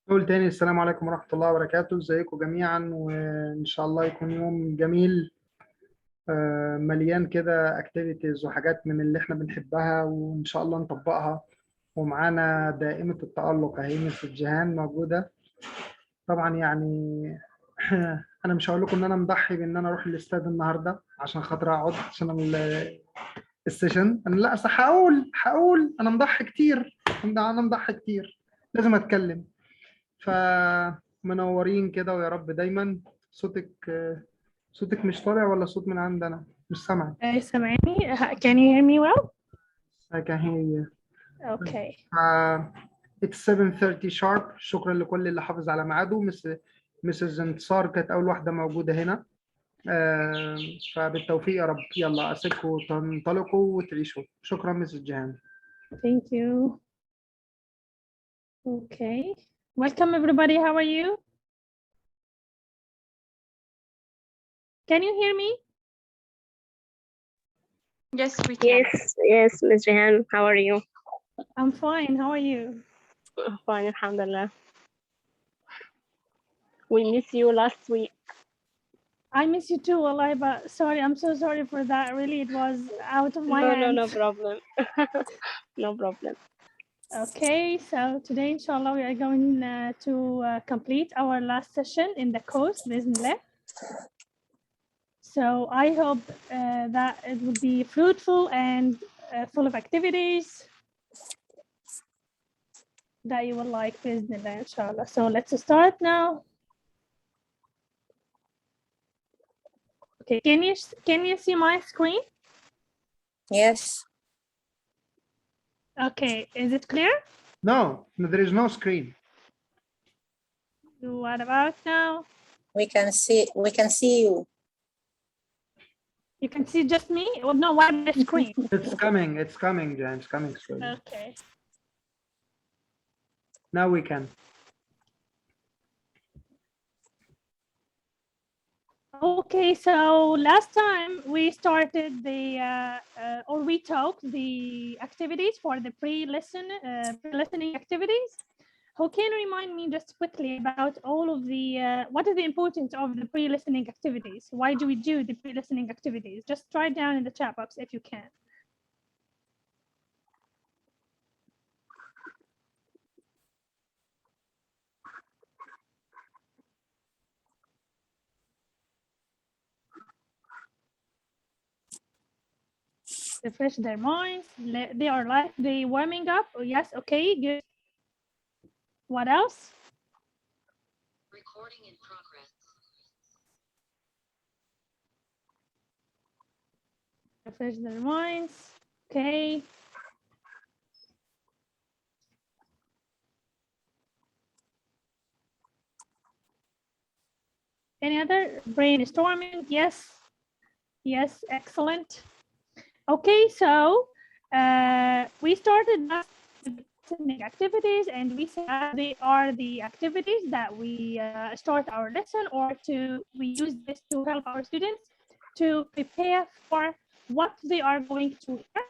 نقول تاني السلام عليكم ورحمة الله وبركاته. ازيكم جميعا، وإن شاء الله يكون يوم جميل، مليان كده اكتيفيتيز وحاجات من اللي احنا بنحبها وإن شاء الله نطبقها. ومعانا دائمة التألق اهي مس جيهان موجودة طبعا يعني. أنا مش هقول لكم إن أنا مضحي بإن أنا أروح الاستاد النهاردة عشان خاطر أقعد عشان السيشن. أنا لا، أصل هقول أنا مضحي كتير. أنا مضحي كتير، لازم أتكلم. فمنورين كده ويا رب دايما. صوتك مش طالع ولا صوت من عندنا؟ مش سامع. سامعني. Can you hear me well? هي Okay. it's 7:30 sharp. شكرا لكل اللي حافظ على ميعاده. مسز انتصار كانت اول واحده موجوده هنا. فبالتوفيق يا رب. يلا اسيبكم تنطلقوا وتعيشوا. شكرا مسز جيهان. Thank you. Okay. Welcome everybody. How are you? Can you hear me? Yes, we can. Yes, Ms. Rehan, how are you? I'm fine. How are you? Fine, alhamdulillah. We missed you last week. I miss you too, Wallahi, but sorry, I'm so sorry for that. Really, it was out of my hands. No problem. No problem. Okay, so today, inshallah, we are going to complete our last session in the course, bismillah. So I hope that it will be fruitful and full of activities that you will like, bismillah, inshallah. So let's start now. Okay, can you see my screen? Yes. Okay, is it clear? No, there is no screen. What about now? We can see you. You can see just me? Well, no, what the screen? It's coming, Jan. It's coming slowly. Okay. Now we can. Okay, so last time we started or we talked the activities for the pre-listening activities. Who can remind me just quickly about all of the, what is the importance of the pre-listening activities? Why do we do the pre-listening activities? Just write down in the chat box if you can. Refresh their minds. They are like they warming up. Oh, yes, okay, good. What else? Recording in progress. Refresh their minds. Okay. Any other brainstorming? Yes. Yes, excellent. Okay, so we started listening activities, and we said they are the activities that we start our lesson, or we use this to help our students to prepare for what they are going to hear.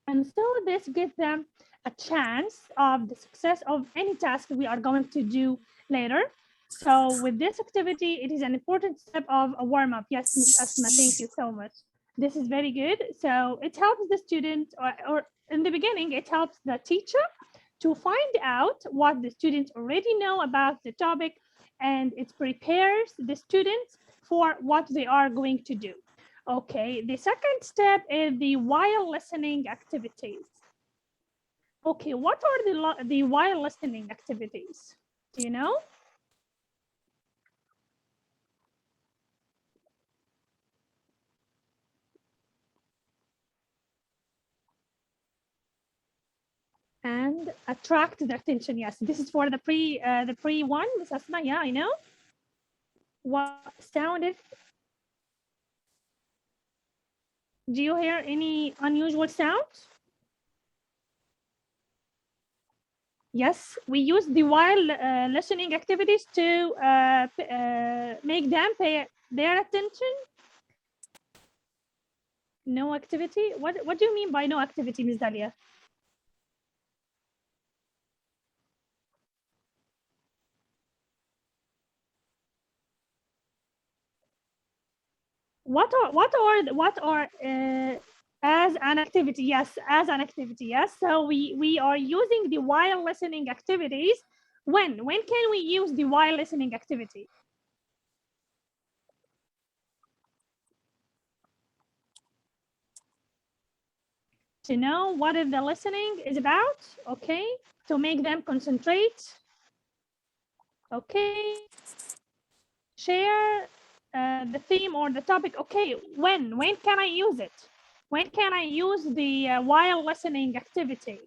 And so this gives them a chance of the success of any task we are going to do later. So with this activity, it is an important step of a warm-up. Yes, Ms. Asma, thank you so much. This is very good. So it helps the student, or in the beginning, it helps the teacher to find out what the students already know about the topic, and it prepares the students for what they are going to do. Okay, the second step is the while listening activities. Okay, what are the while listening activities? Do you know? And attract the attention. Yes, this is for the pre one, Ms. Asma. Yeah, I know. What sounded? Do you hear any unusual sounds? Yes, we use the while listening activities to make them pay their attention. No activity? What do you mean by no activity, Ms. Dalia? what are as an activity? Yes, as an activity. Yes. So we are using the while listening activities. When can we use the while listening activity? To know what is the listening is about. Okay. To make them concentrate. Okay. Share the theme or the topic. Okay. When can I use it? When can I use the while listening activity?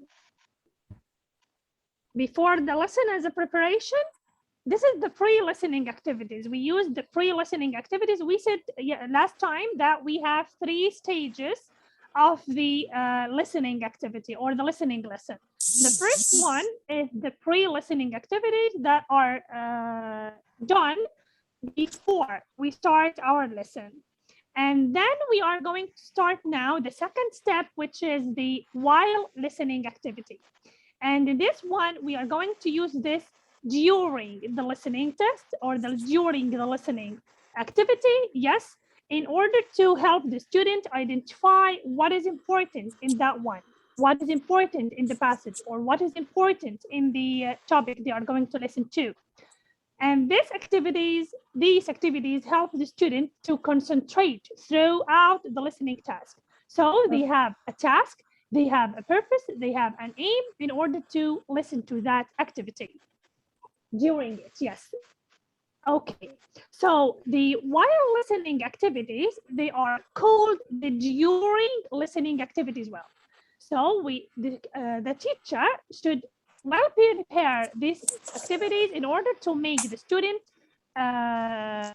Before the lesson as a preparation? This is the pre-listening activities. We use the pre-listening activities. We said last time that we have 3 stages of the listening activity or the listening lesson. The first one is the pre-listening activities that are done before we start our lesson. And then we are going to start now the second step, which is the while listening activity. And in this one, we are going to use this during the listening test or during the listening activity, yes, in order to help the student identify what is important in that one, what is important in the passage, or what is important in the topic they are going to listen to. And these activities help the student to concentrate throughout the listening task. So they have a task, they have a purpose, they have an aim in order to listen to that activity during it, yes. Okay, so the while listening activities, they are called the during listening activities well. So the teacher should well prepare these activities in order to make the student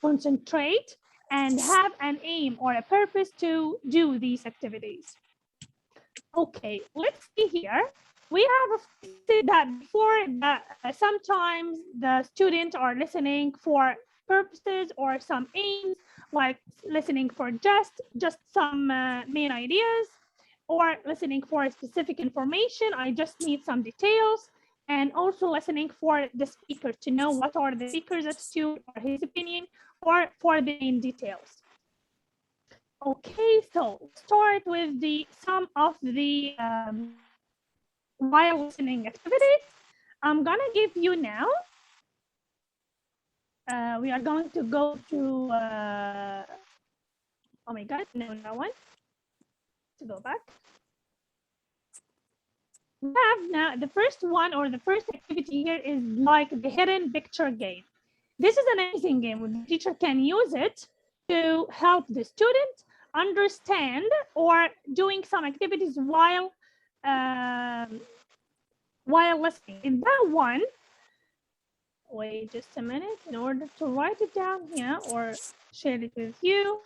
concentrate and have an aim or a purpose to do these activities. Okay, let's see here. We have said that before that sometimes the students are listening for purposes or some aims, like listening for just some main ideas, or listening for specific information. I just need some details, and also listening for the speaker to know what are the speaker's attitude or his opinion, or for the main details. Okay, so start with some of the while listening activities. I'm gonna give you now. We are going to go to. Oh my God! No, that one. To go back. We have now the first one, or the first activity here is like the hidden picture game. This is an amazing game. The teacher can use it to help the student understand or doing some activities while listening. In that one, wait just a minute in order to write it down here or share it with you.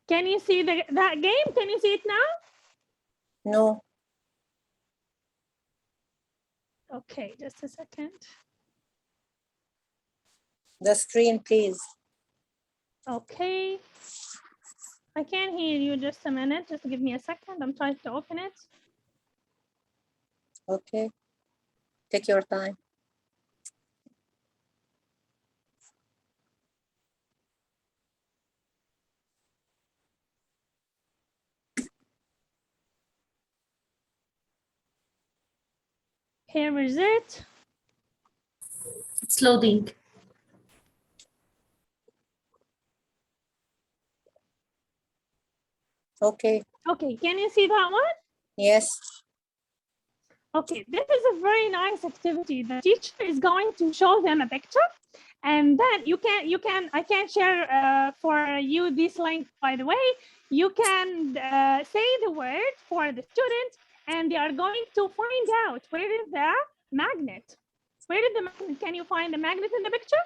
Can you see that game? Can you see it now? No. Okay, just a second. The screen, please. Okay. I can't hear you. Just a minute. Just give me a second. I'm trying to open it. Okay. Take your time. Here is it. It's loading. Okay. Okay, can you see that one? Yes. Okay, this is a very nice activity. The teacher is going to show them a picture, and then I can share for you this link, by the way. You can say the word for the student, and they are going to find out where is the magnet. Where is the magnet? Can you find the magnet in the picture?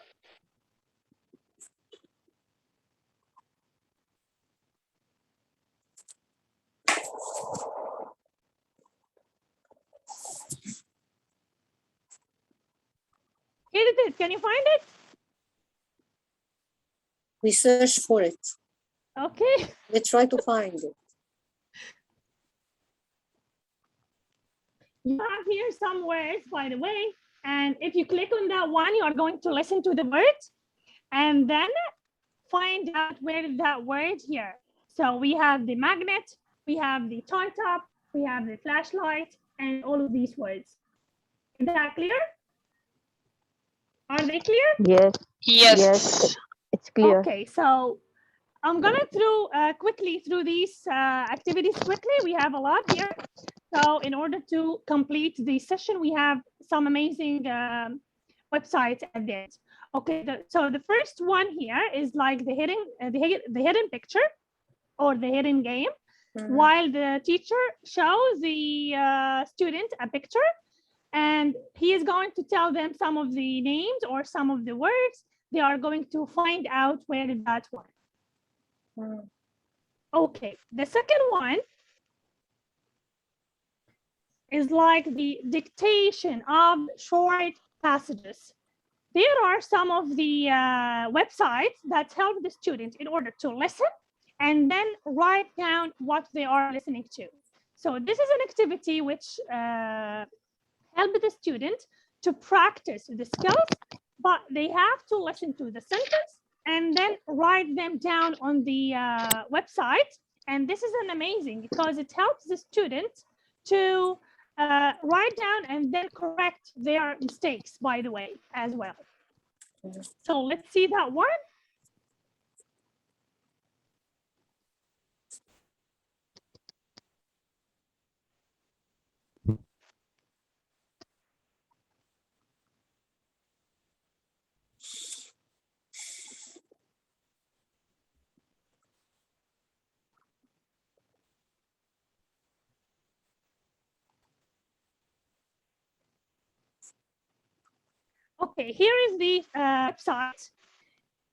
Here it is. Can you find it? We search for it. Okay. We try to find it. You have here some words, by the way, and if you click on that one, you are going to listen to the words and then find out where is that word here. So we have the magnet, we have the toy top, we have the flashlight, and all of these words. Is that clear? Are they clear? Yes, Yes. yes, it's clear. Okay, so I'm gonna through quickly through these activities quickly. We have a lot here. So in order to complete the session, we have some amazing websites at the end. Okay, so the first one here is like the hidden picture or the hidden game. While the teacher shows the student a picture, and he is going to tell them some of the names or some of the words. They are going to find out where is that one. Okay, the second one is like the dictation of short passages. There are some of the websites that help the student in order to listen and then write down what they are listening to. So this is an activity which help the student to practice the skills, but they have to listen to the sentence and then write them down on the website. And this is an amazing because it helps the student to write down and then correct their mistakes, by the way, as well. So let's see that one. Okay, here is the website.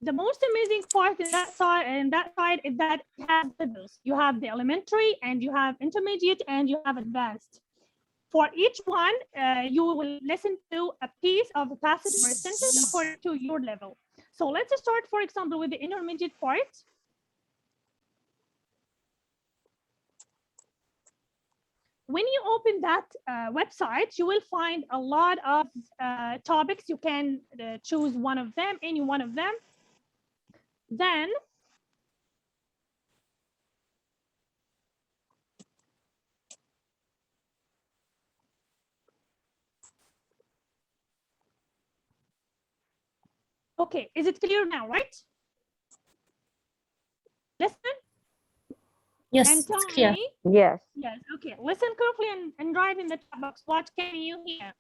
The most amazing part in that side is that it has levels. You have the elementary and you have intermediate and you have advanced. For each one, you will listen to a piece of a passage or a sentence according to your level. So let's start, for example, with the intermediate part. When you open that website, you will find a lot of topics. You can choose one of them, any one of them. Then okay, is it clear now, right? Listen. Yes, And it's tell clear. me. Yes. Yes, okay. Listen carefully and write in the chat box. What can you hear?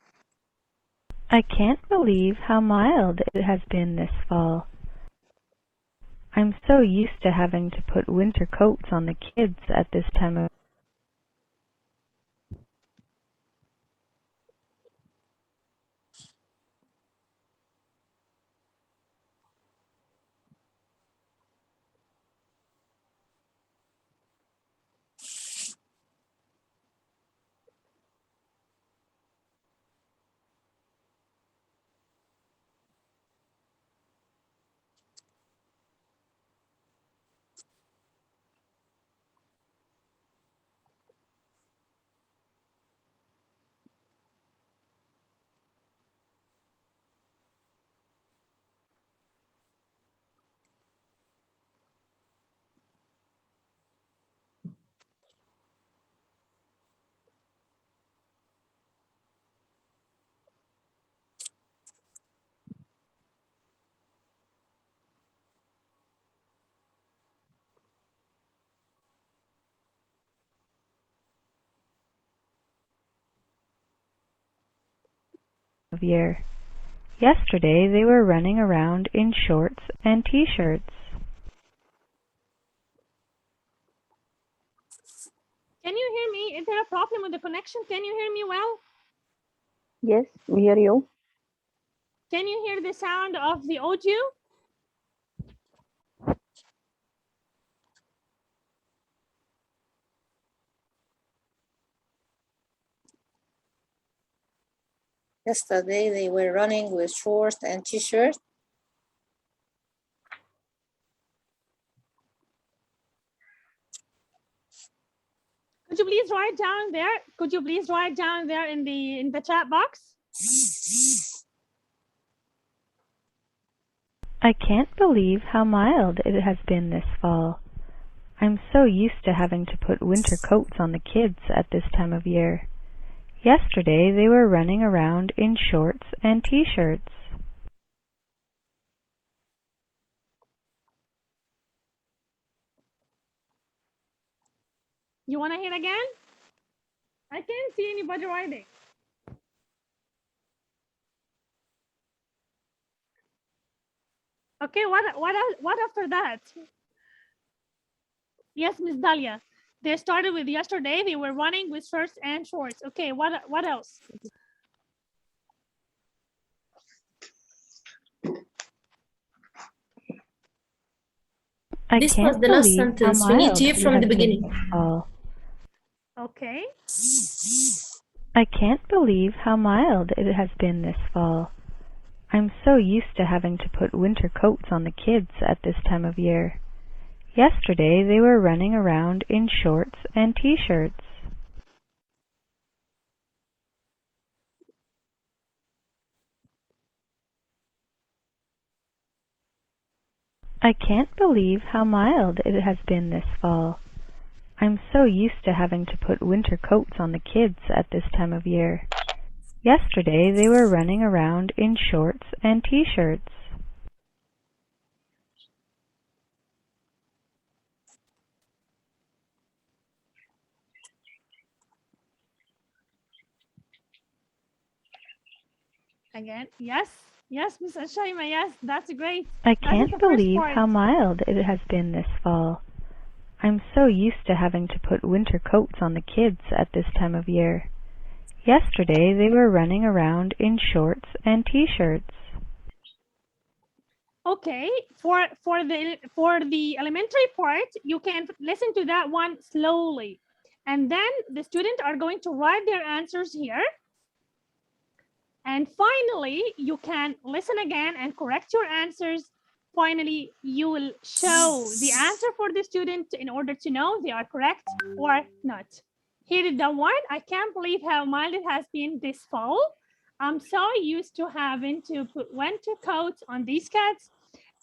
I can't believe how mild it has been this fall. I'm so used to having to put winter coats on the kids at this time of year. Yesterday they were running around in shorts and t-shirts. Can you hear me? Is there a problem with the connection? Can you hear me well? Yes, we hear you. Can you hear the sound of the audio? Yesterday they were running with shorts and t-shirt. Could you please write down there? Could you please write down there in the chat box? I can't believe how mild it has been this fall. I'm so used to having to put winter coats on the kids at this time of year. Yesterday they were running around in shorts and t-shirts. You want to hear again? I can't see anybody writing. Okay, what after that? Yes, Miss Dalia. They started with yesterday. They were running with shirts and shorts. Okay, what else? I This can't was the last believe how sentence. We need mild to hear it from has the been beginning. this fall. Okay. I can't believe how mild it has been this fall. I'm so used to having to put winter coats on the kids at this time of year. Yesterday they were running around in shorts and t-shirts. I can't believe how mild it has been this fall. I'm so used to having to put winter coats on the kids at this time of year. Yesterday they were running around in shorts and t-shirts. Again, yes, Miss Shaima, yes, that's great. I That is can't the first believe part. how mild it has been this fall. I'm so used to having to put winter coats on the kids at this time of year. Yesterday they were running around in shorts and t-shirts. Okay, for the elementary part, you can listen to that one slowly, and then the students are going to write their answers here. And finally, you can listen again and correct your answers. Finally, you will show the answer for the student in order to know they are correct or not. Here is the one. I can't believe how mild it has been this fall. I'm so used to having to put winter coats on these cats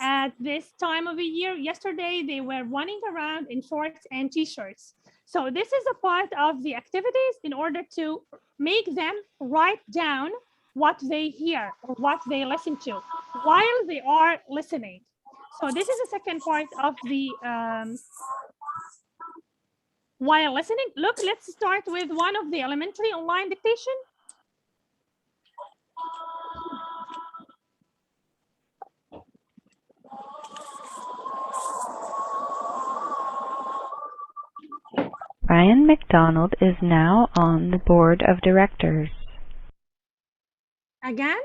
at this time of the year. Yesterday, they were running around in shorts and t-shirts. So this is a part of the activities in order to make them write down what they hear or what they listen to while they are listening. So this is the second part of the while listening. Look, let's start with one of the elementary online dictation. Brian McDonald is now on the board of directors. Again?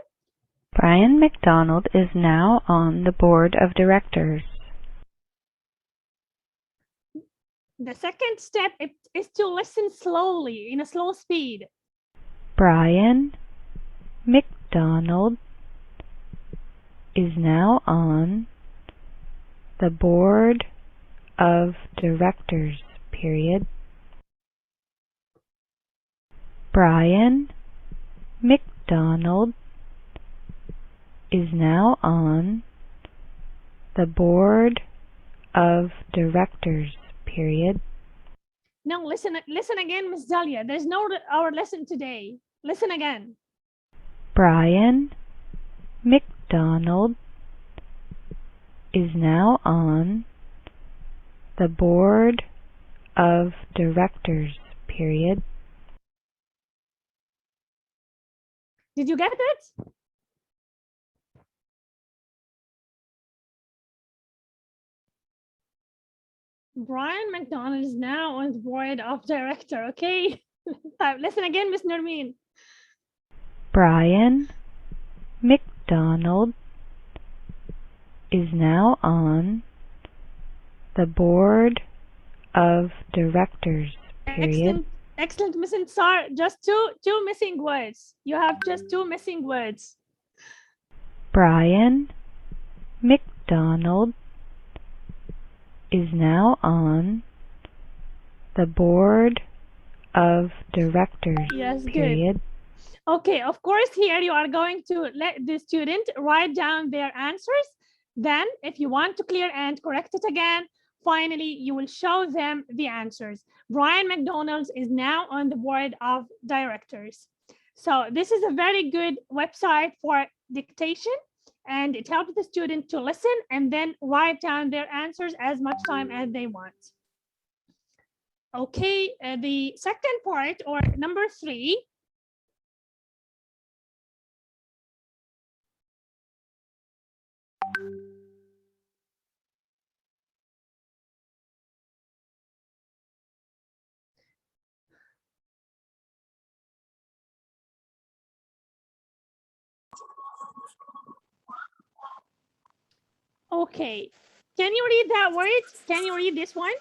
Brian McDonald is now on the board of directors. The second step is to listen slowly, in a slow speed. Brian McDonald is now on the board of directors, period. Brian McDonald is now on the board of directors, period. No, listen again, Miss Dahlia. There's no our lesson today. Listen again. Brian McDonald is now on the board of directors, period. Did you get it? Brian McDonald is now on the board of director, okay? Listen again, Miss Nermeen. Brian McDonald is now on the board of directors, period. Excellent, Miss Insar. Just two missing words. You have just two missing words. Brian McDonald is now on the board of directors, Yes, good. period. Okay, of course, here you are going to let the student write down their answers. Then, if you want to clear and correct it again, finally, you will show them the answers. Brian McDonald's is now on the board of directors. So this is a very good website for dictation, and it helps the student to listen and then write down their answers as much time as they want. Okay, the second part, or number 3, okay. Can you read that word? Can you read this one?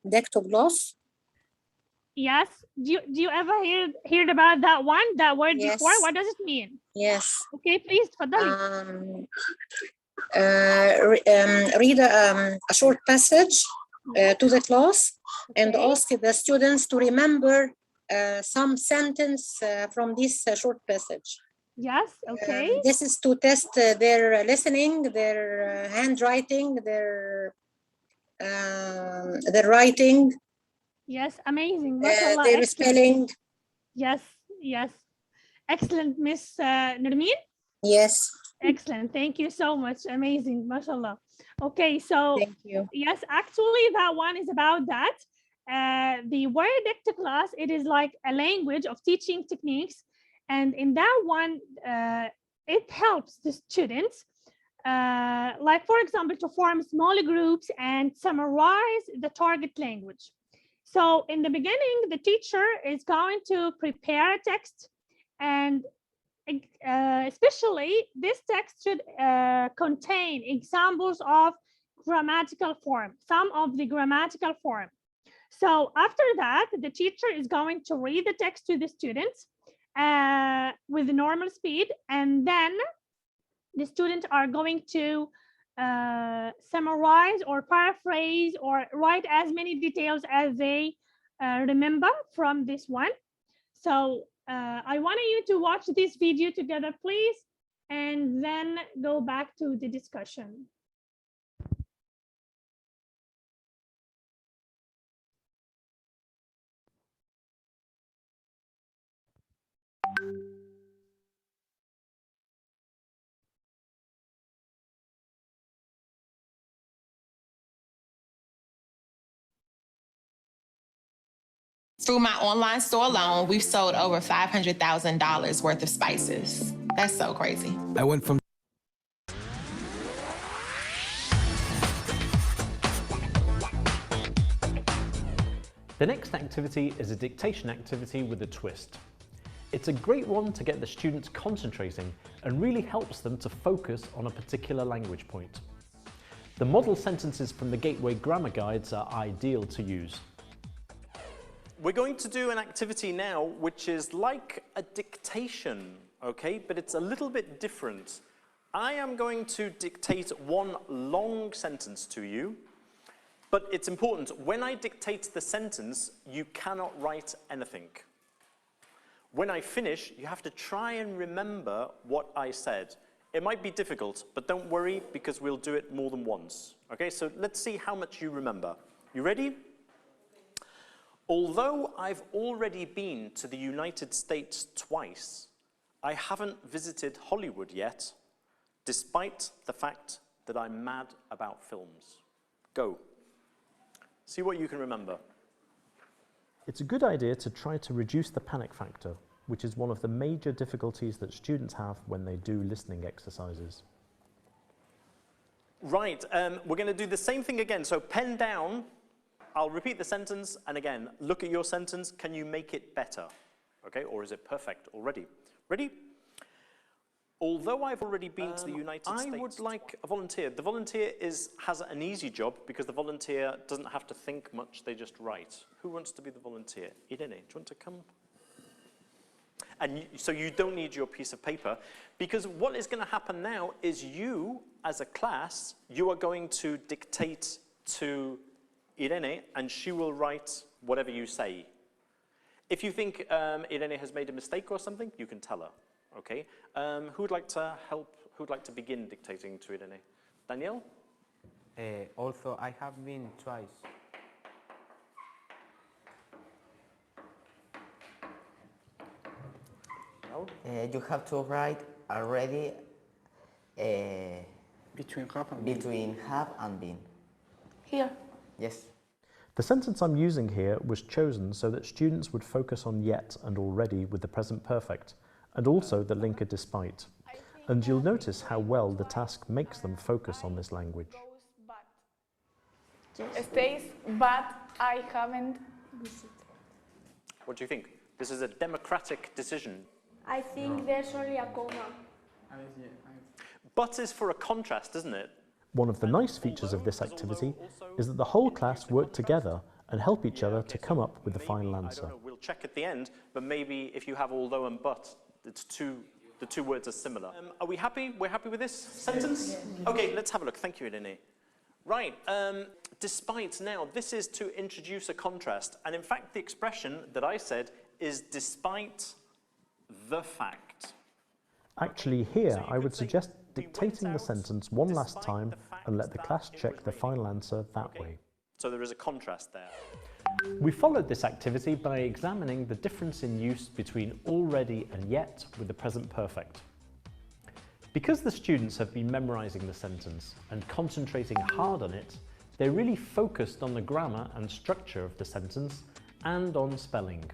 Dectogloss. Yes. Do you ever heard about that one, that word Yes. before? What does it mean? Yes. Okay, please, تفضلي. Read a short passage to the class and Okay. ask the students to remember some sentence from this short passage. Yes, okay. This is to test their listening, their handwriting, their writing, Yes, amazing. MashaAllah, their excellent. spelling. Yes, yes. Excellent, Miss Nermeen. Yes. Excellent. Thank you so much. Amazing. MashaAllah. Okay, so Thank you. yes, actually that one is about that. The word Dictogloss, it is like a language of teaching techniques. And in that one, it helps the students, like for example, to form small groups and summarize the target language. So in the beginning, the teacher is going to prepare a text, and especially this text should contain examples of grammatical form, some of the grammatical form. So after that, the teacher is going to read the text to the students with normal speed, and then the students are going to summarize or paraphrase or write as many details as they remember from this one. So I want you to watch this video together, please, and then go back to the discussion. Through my online store alone, we've sold over $500,000 worth of spices. That's so crazy. I went from The next activity is a dictation activity with a twist. It's a great one to get the students concentrating and really helps them to focus on a particular language point. The model sentences from the Gateway Grammar Guides are ideal to use. We're going to do an activity now which is like a dictation, okay, but it's a little bit different. I am going to dictate one long sentence to you, but it's important, when I dictate the sentence, you cannot write anything. When I finish, you have to try and remember what I said. It might be difficult, but don't worry because we'll do it more than once. Okay, so let's see how much you remember. You ready? Although I've already been to the United States twice, I haven't visited Hollywood yet, despite the fact that I'm mad about films. Go. See what you can remember. It's a good idea to try to reduce the panic factor, which is one of the major difficulties that students have when they do listening exercises. Right, we're going to do the same thing again. So pen down. I'll repeat the sentence, and again, look at your sentence. Can you make it better? Okay, or is it perfect already? Ready? Although I've already been to the United States, I would like a volunteer. The volunteer has an easy job because the volunteer doesn't have to think much, they just write. Who wants to be the volunteer? Irene, do you want to come? And so you don't need your piece of paper, because what is going to happen now is you, as a class, you are going to dictate to Irene, and she will write whatever you say. If you think Irene has made a mistake or something, you can tell her, okay? Who would like to help, who would like to begin dictating to Irene? Daniel? Also, I have been twice. You have to write already between have and been. Here. Yes. The sentence I'm using here was chosen so that students would focus on yet and already with the present perfect, and also the linker despite. And you'll notice how well the task makes them focus on this language. Stays, but I haven't visited. What do you think? This is a democratic decision. I think there's only a comma. But is for a contrast, isn't it? One of the nice features of this activity is that the whole class work together and help each other to come up with the final answer. I don't know, we'll check at the end, but maybe if you have although and but, the two words are similar. Are we happy? We're happy with this sentence? Okay, let's have a look. Thank you, Irene. Right, despite now, this is to introduce a contrast. And in fact, the expression that I said is despite the fact. Actually, here, I would suggest dictating the sentence one last time and let the class check the final answer that way. So there is a contrast there. We followed this activity by examining the difference in use between already and yet with the present perfect. Because the students have been memorizing the sentence and concentrating hard on it, they're really focused on the grammar and structure of the sentence and on spelling.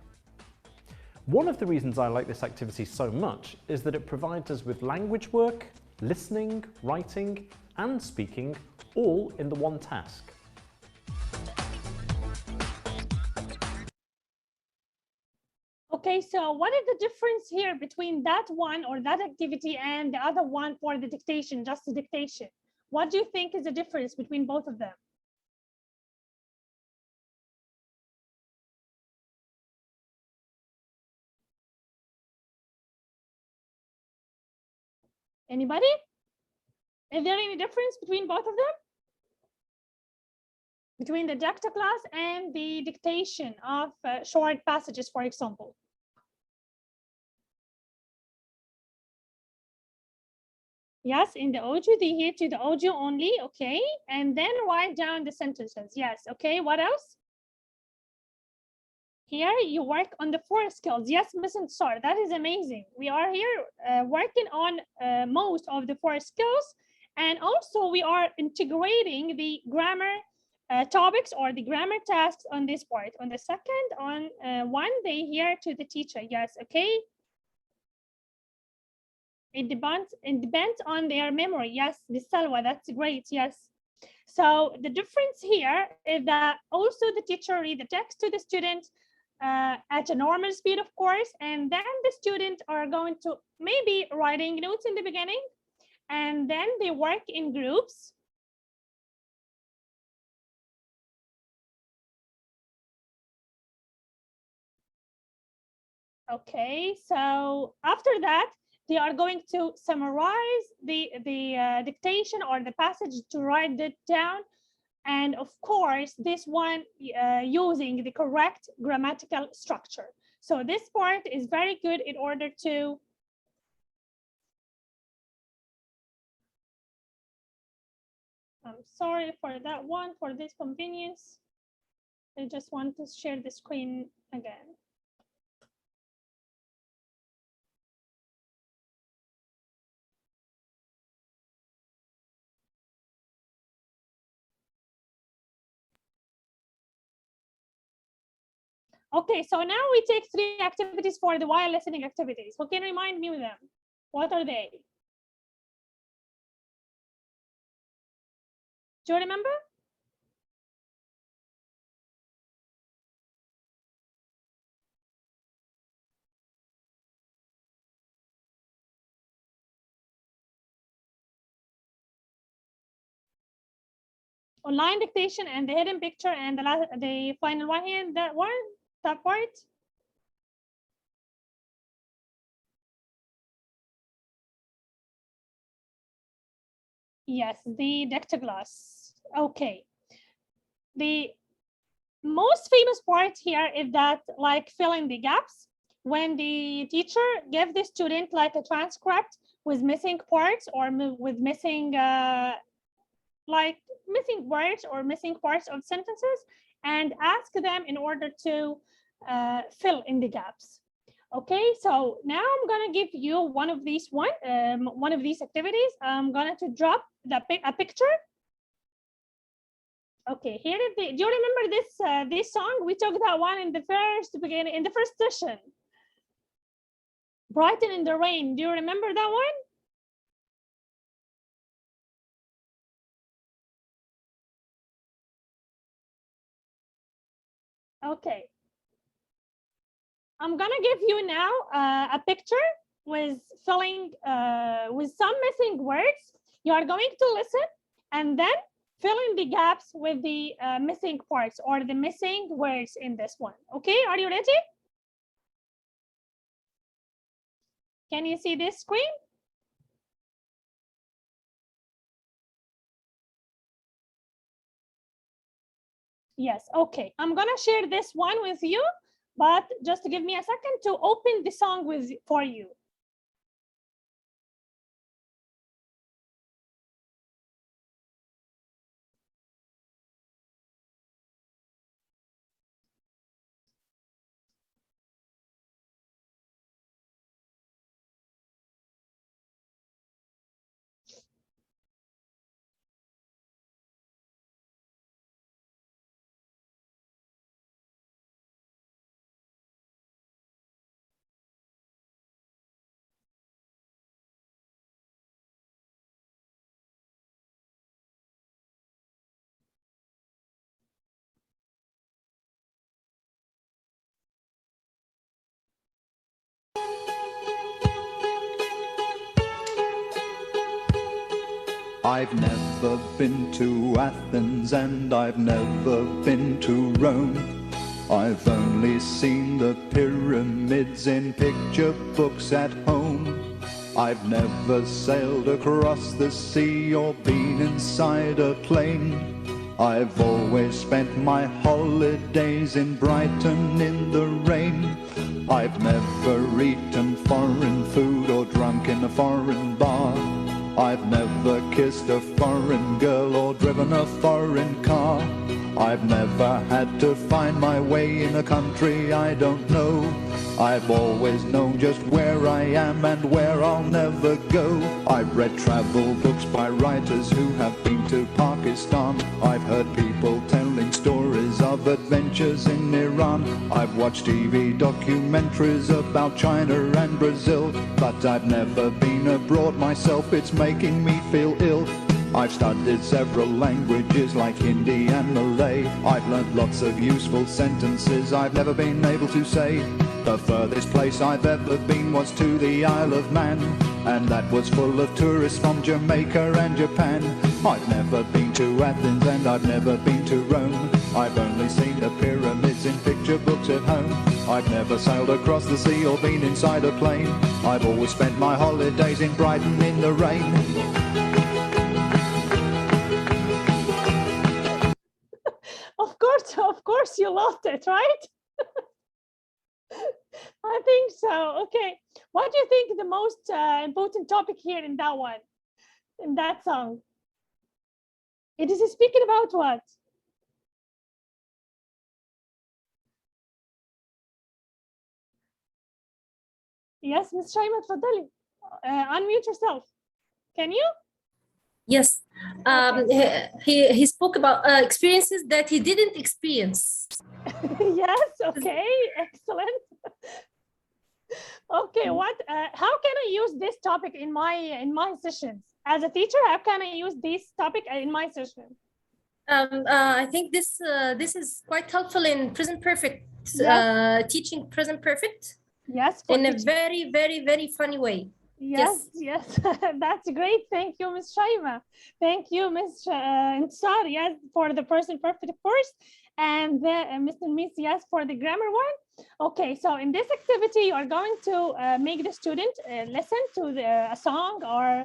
One of the reasons I like this activity so much is that it provides us with language work, listening, writing, and speaking all in the one task. Okay, so what is the difference here between that one or that activity and the other one for the dictation, just the dictation? What do you think is the difference between both of them? Anybody? Is there any difference between both of them? Between the dicta class and the dictation of short passages, for example? Yes, in the audio, they hear to the audio only, okay? And then write down the sentences. Yes, okay, what else? Here you work on the 4 skills. Yes, Ms. Sar, that is amazing. We are here working on most of the 4 skills. And also we are integrating the grammar topics or the grammar tasks on this part. On the second, on one, they hear to the teacher. Yes, okay. It depends on their memory. Yes, Ms. Salwa, that's great. Yes. So the difference here is that also the teacher read the text to the student at a normal speed, of course, and then the students are going to maybe writing notes in the beginning, and then they work in groups. Okay, so after that, they are going to summarize the dictation or the passage to write it down. And of course, this one using the correct grammatical structure. So this part is very good in order to I'm sorry for that one, for this convenience. I just want to share the screen again. Okay, so now we take 3 activities for the while listening activities. Who can remind me of them? What are they? Do you remember? Online dictation and the hidden picture and the final one here, that part. Yes, the dictogloss. Okay. the most famous part here is that, like, fill in the gaps. When the teacher gives the student like a transcript with missing parts or with missing like missing words or missing parts of sentences, and ask them in order to fill in the gaps. Okay, so now I'm gonna give you one of these activities. I'm gonna to drop a picture. Okay, here is the. Do you remember this song? We took that one in the first session. Brighten in the Rain. Do you remember that one? Okay. I'm gonna give you now a picture with filling with some missing words. You are going to listen and then fill in the gaps with the missing parts or the missing words in this one. Okay, are you ready? Can you see this screen? Yes, okay. I'm gonna share this one with you, but just give me a second to open the song for you. I've never been to Athens and I've never been to Rome. I've only seen the pyramids in picture books at home. I've never sailed across the sea or been inside a plane. I've always spent my holidays in Brighton in the rain. I've never eaten foreign food or drunk in a foreign bar. I've never kissed a foreign girl or driven a foreign car. I've never had to find my way in a country I don't know. I've always known just where I am and where I'll never go. I've read travel books by writers who have been to Pakistan. I've heard people telling stories of adventures in Iran. I've watched TV documentaries about China and Brazil, but I've never been abroad myself. It's making me feel ill. I've studied several languages like Hindi and Malay. I've learned lots of useful sentences I've never been able to say. The furthest place I've ever been was to the Isle of Man, and that was full of tourists from Jamaica and Japan. I've never been to Athens and I've never been to Rome. I've only seen the pyramids in picture books at home. I've never sailed across the sea or been inside a plane. I've always spent my holidays in Brighton in the rain. Of course you loved it, right? I think so. Okay, what do you think the most important topic here in that one, in that song? It is speaking about what? Yes, Ms. Shaima, تفضلي. Unmute yourself. Can you? Yes. He spoke about experiences that he didn't experience. Yes, okay, excellent. Okay, how can I use this topic in my sessions? As a teacher, how can I use this topic in my session? I think this is quite helpful in present perfect, yes. Teaching present perfect. Yes. In a very, very, very funny way. Yes. That's great. Thank you, Ms. Shaima. Thank you, Ms. Intisar, yes, for the present perfect first, and Mr. Miss, yes, for the grammar one. Okay, so in this activity, you are going to make the student listen to a song or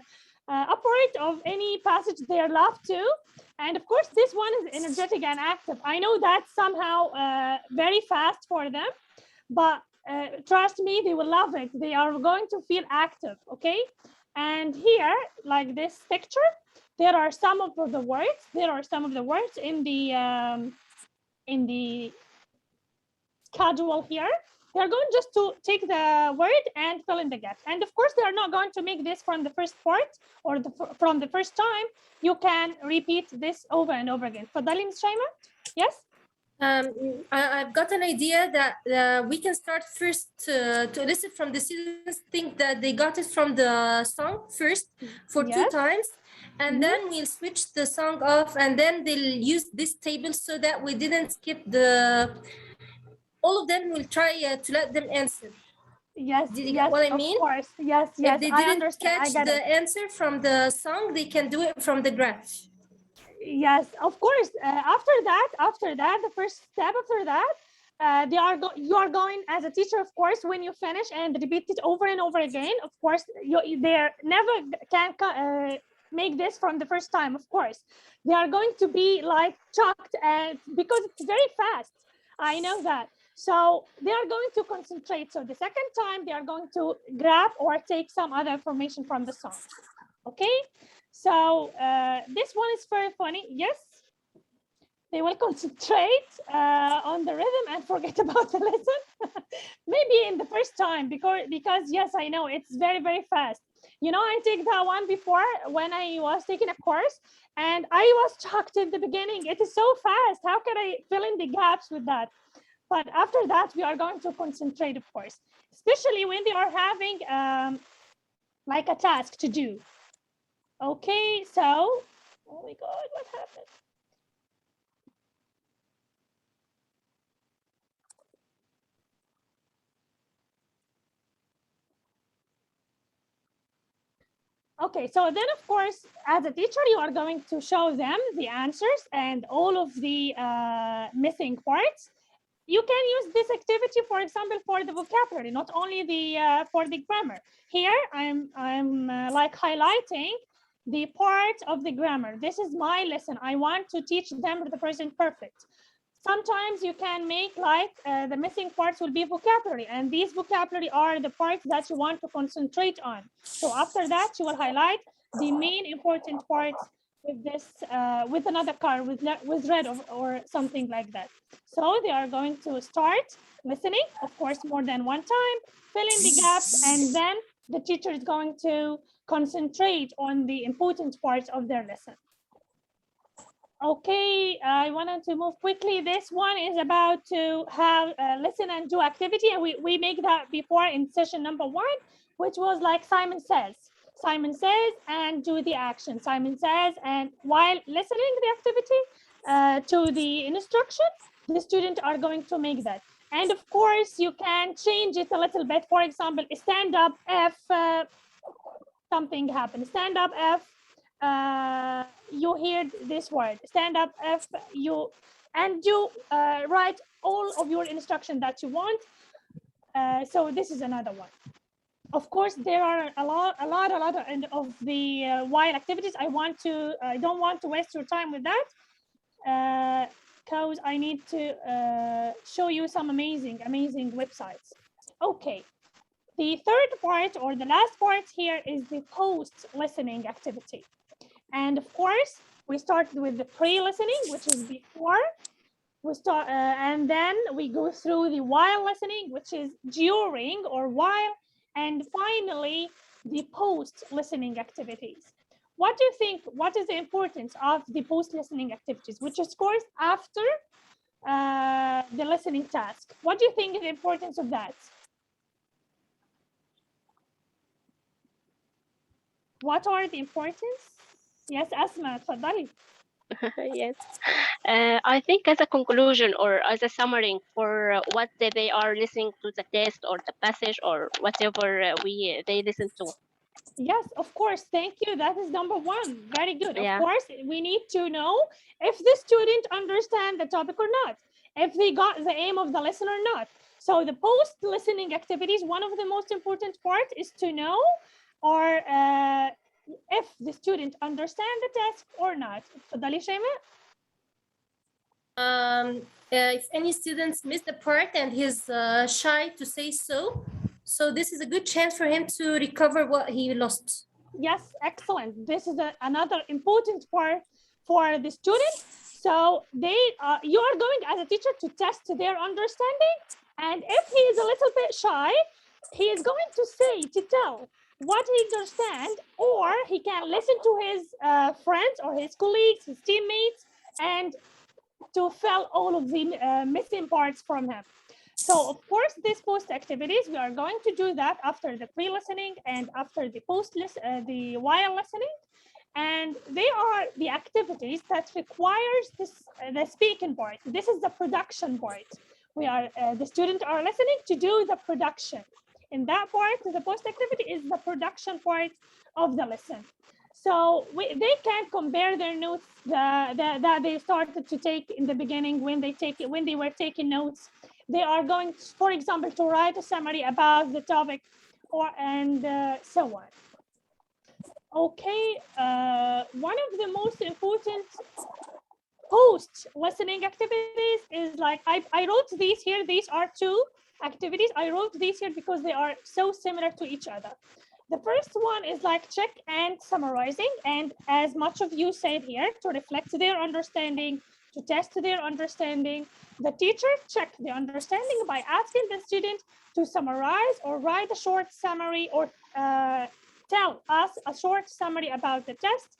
a part of any passage they love to. And of course, this one is energetic and active. I know that's somehow very fast for them, but trust me, they will love it. They are going to feel active, okay? And here, like this picture, there are some of the words. There are some of the words in the schedule here. They're going just to take the word and fill in the gaps. And of course, they are not going to make this from the first part or from the first time. You can repeat this over and over again. Fadali, Ms. Shaima? Yes? I've got an idea that we can start first to elicit from the students, think that they got it from the song first for 2 times, and then we'll switch the song off, and then they'll use this table so that we didn't skip all of them will try to let them answer. Yes, did you get what I mean? Of course. Yes, yes. If they didn't catch the answer from the song, they can do it from the graph. Yes, of course. After that, the first step after that, you are going as a teacher, of course, when you finish and repeat it over and over again. Of course, they never can make this from the first time. Of course, they are going to be like shocked, and because it's very fast. I know that. So they are going to concentrate. So the second time, they are going to grab or take some other information from the song. Okay. So this one is very funny. Yes, they will concentrate on the rhythm and forget about the lesson. Maybe in the first time, because yes, I know it's very, very fast. You know, I take that one before when I was taking a course, and I was shocked in the beginning. It is so fast. How can I fill in the gaps with that? But after that, we are going to concentrate, of course, especially when they are having like a task to do. Okay, so, oh my God, what happened? Okay, so then of course, as a teacher, you are going to show them the answers and all of the missing parts. You can use this activity, for example, for the vocabulary, not only the for the grammar. Here, I'm like highlighting the part of the grammar. This is my lesson. I want to teach them the present perfect. Sometimes you can make like the missing parts will be vocabulary, and these vocabulary are the parts that you want to concentrate on. So after that, you will highlight the main important parts with this, with another color, with red or something like that. So they are going to start listening, of course, more than one time, fill in the gaps, and then the teacher is going to concentrate on the important parts of their lesson. Okay, I wanted to move quickly. This one is about to have listen and do activity, and we make that before in session number 1, which was like Simon says. Simon says and do the action. Simon says, and while listening the activity to the instruction, the students are going to make that. And of course, you can change it a little bit. For example, stand up if something happens. Stand up if you hear this word. Stand up if you, and you write all of your instruction that you want. So this is another one. Of course, there are a lot of the while activities. I don't want to waste your time with that, because I need to show you some amazing websites. Okay, the third part or the last part here is the post-listening activity. And of course, we start with the pre-listening, which is before we start, and then we go through the while listening, which is during or while, and finally, the post-listening activities. What do you think, what is the importance of the post-listening activities, which is, of course, after the listening task? What do you think is the importance of that? What are the importance? Yes, Asma, tafadali. Yes. I think as a conclusion or as a summary for what they are listening to the test or the passage or whatever they listen to. Yes, of course. Thank you. That is number 1. Very good. Yeah. Of course, we need to know if the student understand the topic or not, if they got the aim of the lesson or not. So the post-listening activities, one of the most important part is to know or if the student understand the task or not. اتفضلي شيماء. If any students miss the part and he's shy to say so, so this is a good chance for him to recover what he lost. Yes, excellent. This is another important part for the student. So you are going as a teacher to test their understanding. And if he is a little bit shy, he is going to tell what he understands, or he can listen to his friends or his colleagues, his teammates, and to fill all of the missing parts from him. So of course, these post activities, we are going to do that after the pre-listening and after the the while listening. And they are the activities that requires the speaking part. This is the production part. The students are listening to do the production. In that part, the post activity is the production part of the lesson. So they can compare their notes that they started to take in the beginning when they were taking notes. They are going, for example, to write a summary about the topic, and so on. Okay, one of the most important post-listening activities is like, I wrote these here. These are two activities. I wrote these here because they are so similar to each other. The first one is like check and summarizing. And as much of you said here, to reflect their understanding, to test their understanding. The teacher checked the understanding by asking the student to summarize or write a short summary, or tell us a short summary about the test.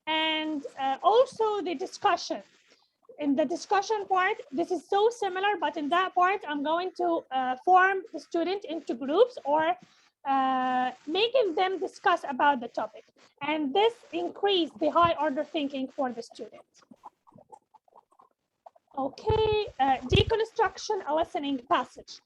And also the discussion. In the discussion part, this is so similar, but in that part, I'm going to form the student into groups, or making them discuss about the topic. And this increased the high order thinking for the student. Okay, deconstruction, a listening passage.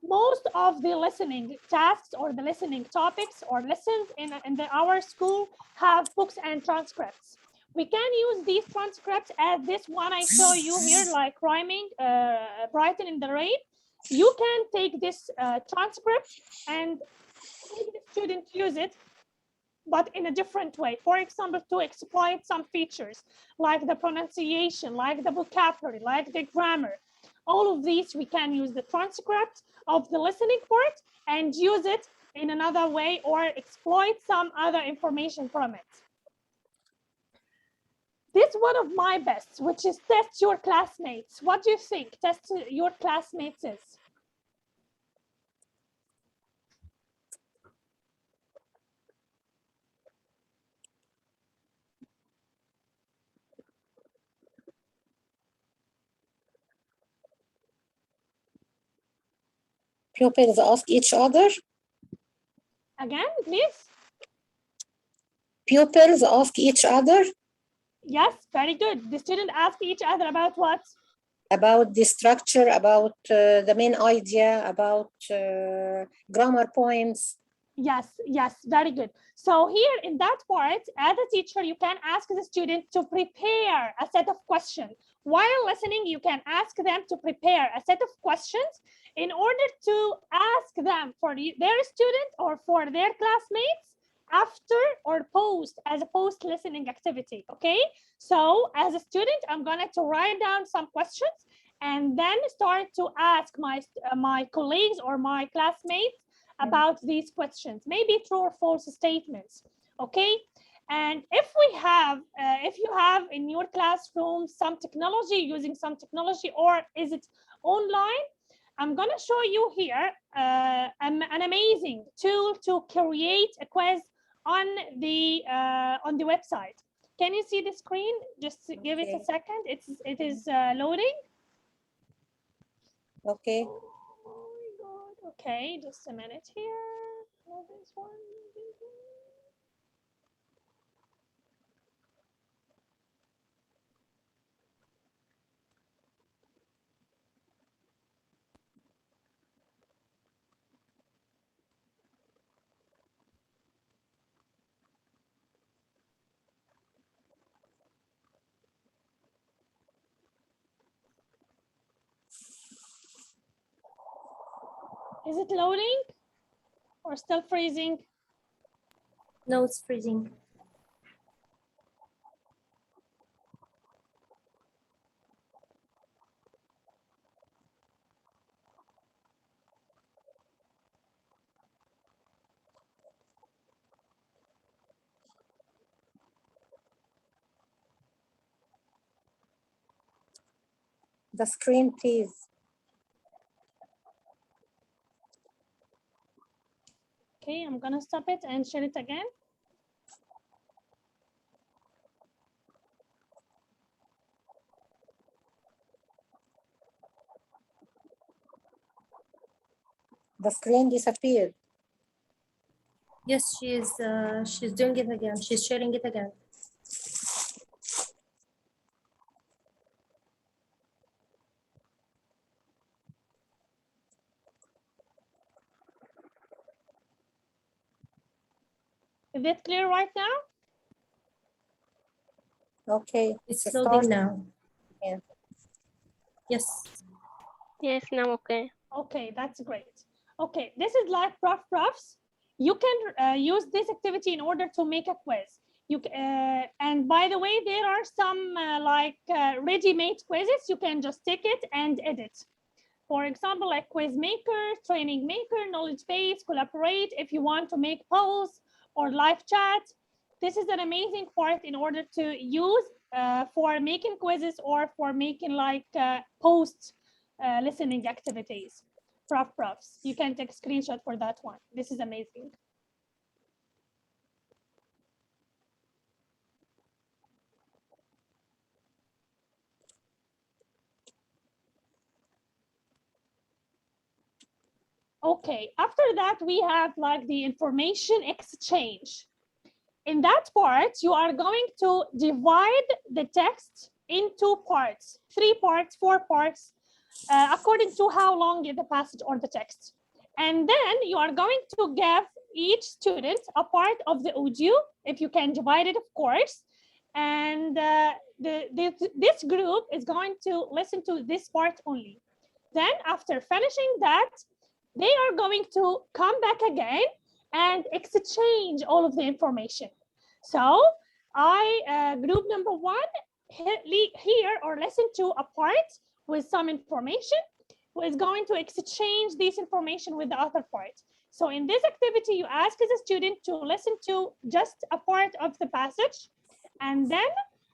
Most of the listening tasks or the listening topics or lessons in our school have books and transcripts. We can use these transcripts as this one I show you here, like rhyming, Brighton in the rain. You can take this transcript and make the student use it, but in a different way. For example, to exploit some features like the pronunciation, like the vocabulary, like the grammar. All of these, we can use the transcript of the listening part and use it in another way, or exploit some other information from it. This is one of my best, which is test your classmates. What do you think test your classmates is? Pupils ask each other. Again, please. Pupils ask each other. Yes, very good. The student ask each other about what? About the structure, about the main idea, about grammar points. Yes, yes, very good. So here in that part, as a teacher, you can ask the student to prepare a set of questions. While listening, you can ask them to prepare a set of questions in order to ask them for their student or for their classmates after or post, as a post listening activity. Okay, so as a student, I'm going to write down some questions and then start to ask my colleagues or my classmates about these questions, maybe true or false statements. Okay, and if you have in your classroom some technology, using some technology, or is it online, I'm going to show you here an amazing tool to create a quiz on the website. Can you see the screen? Just give it a second. It is loading. Okay. Oh my God. Okay, just a minute here. Oh, this one. Is it loading or still freezing? No, it's freezing. The screen, please. Okay, I'm gonna stop it and share it again. The screen disappeared. Yes, she's doing it again. She's sharing it again. Is it clear right now? Okay, it's loading now. Yeah. Yes. Yes, now okay. Okay, that's great. Okay, this is like profs. You can use this activity in order to make a quiz. And by the way, there are some ready-made quizzes. You can just take it and edit. For example, like quiz maker, training maker, knowledge base, collaborate. If you want to make polls or live chat, this is an amazing part in order to use for making quizzes or for making like post listening activities. Profs. You can take a screenshot for that one. This is amazing. Okay, after that, we have like the information exchange. In that part, you are going to divide the text into parts, 3 parts, 4 parts, according to how long is the passage or the text. And then you are going to give each student a part of the audio, if you can divide it, of course. And this group is going to listen to this part only. Then after finishing that, they are going to come back again and exchange all of the information. So group number 1, hear or listen to a part with some information, who is going to exchange this information with the other part. So in this activity, you ask as a student to listen to just a part of the passage, and then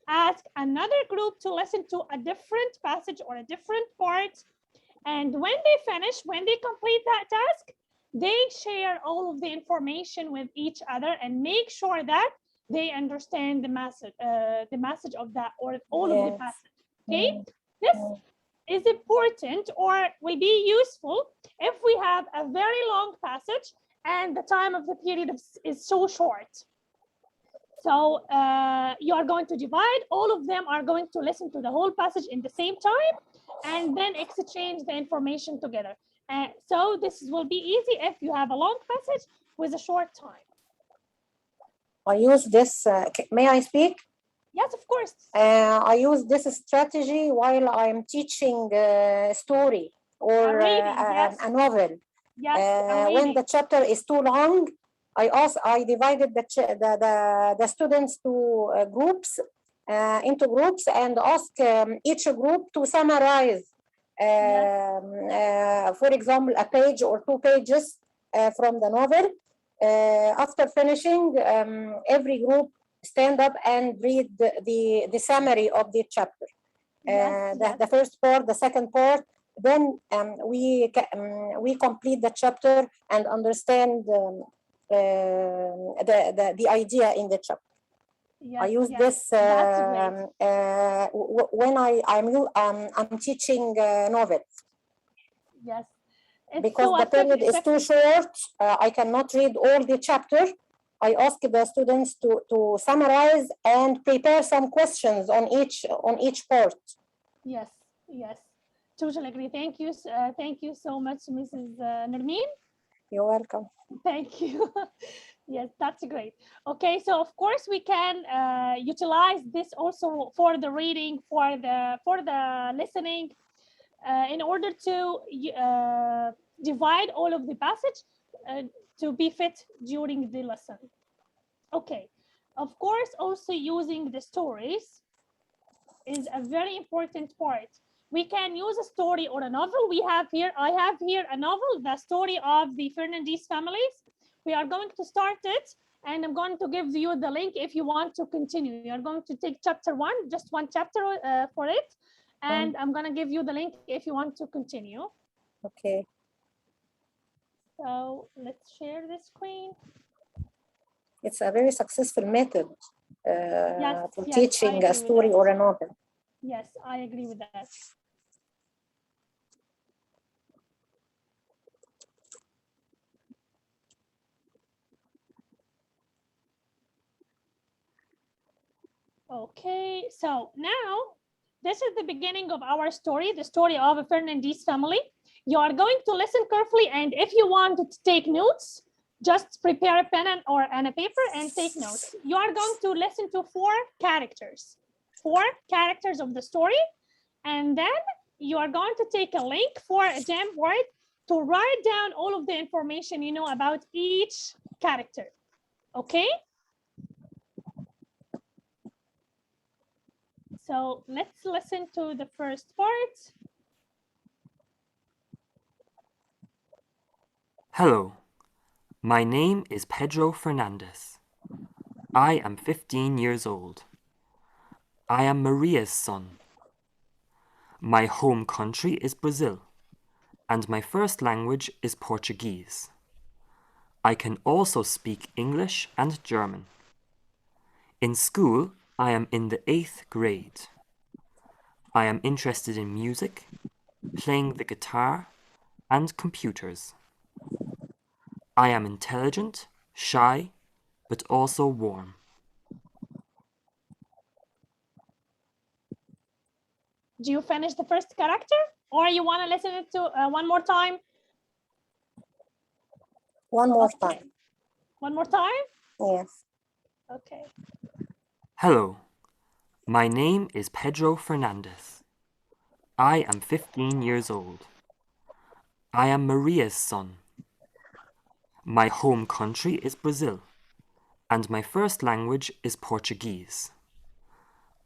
ask another group to listen to a different passage or a different part. And when they finish, when they complete that task, they share all of the information with each other and make sure that they understand the message of that or all of the passage. Okay, this is important or will be useful if we have a very long passage and the time of the period is so short. So you are going to divide, all of them are going to listen to the whole passage in the same time and then exchange the information together. So this will be easy if you have a long passage with a short time. I use this, may I speak? Yes, of course. I use this strategy while I'm teaching a story or a novel. Yes, when the chapter is too long, I divided the students to groups, into groups, and ask each group to summarize, for example, a page or 2 pages from the novel. After finishing, every group stand up and read the summary of the chapter. The first part, the second part, then we complete the chapter and understand the idea in the chapter. I use this when I'm teaching novels. Yes. Because the period is too short, I cannot read all the chapter. I ask the students to summarize and prepare some questions on each part. Yes, yes, totally agree. Thank you so much, Mrs. Nermeen. You're welcome. Thank you. Yes, that's great. Okay, so of course we can utilize this also for the reading, for the listening, in order to divide all of the passage to be fit during the lesson. Okay, of course, also using the stories is a very important part. We can use a story or a novel. I have here a novel, the story of the Fernandez families. We are going to start it, and I'm going to give you the link if you want to continue. You're going to take chapter 1, just one chapter for it, And I'm gonna give you the link if you want to continue. Okay. So let's share the screen. It's a very successful method for teaching a story or a novel. Yes, I agree with that. Okay, so now this is the beginning of our story, the story of a Fernandez family. You are going to listen carefully, and if you want to take notes, just prepare a pen and a paper and take notes. You are going to listen to four characters of the story, and then you are going to take a link for a Jamboard to write down all of the information you know about each character, okay? So let's listen to the first part. Hello, my name is Pedro Fernandez. I am 15 years old. I am Maria's son. My home country is Brazil, and my first language is Portuguese. I can also speak English and German. In school, I am in the 8th grade. I am interested in music, playing the guitar, and computers. I am intelligent, shy, but also warm. Do you finish the first character, or you want to listen to one more time? One more time. One more time? Yes. Okay. Hello, my name is Pedro Fernandez. I am 15 years old. I am Maria's son. My home country is Brazil, and my first language is Portuguese.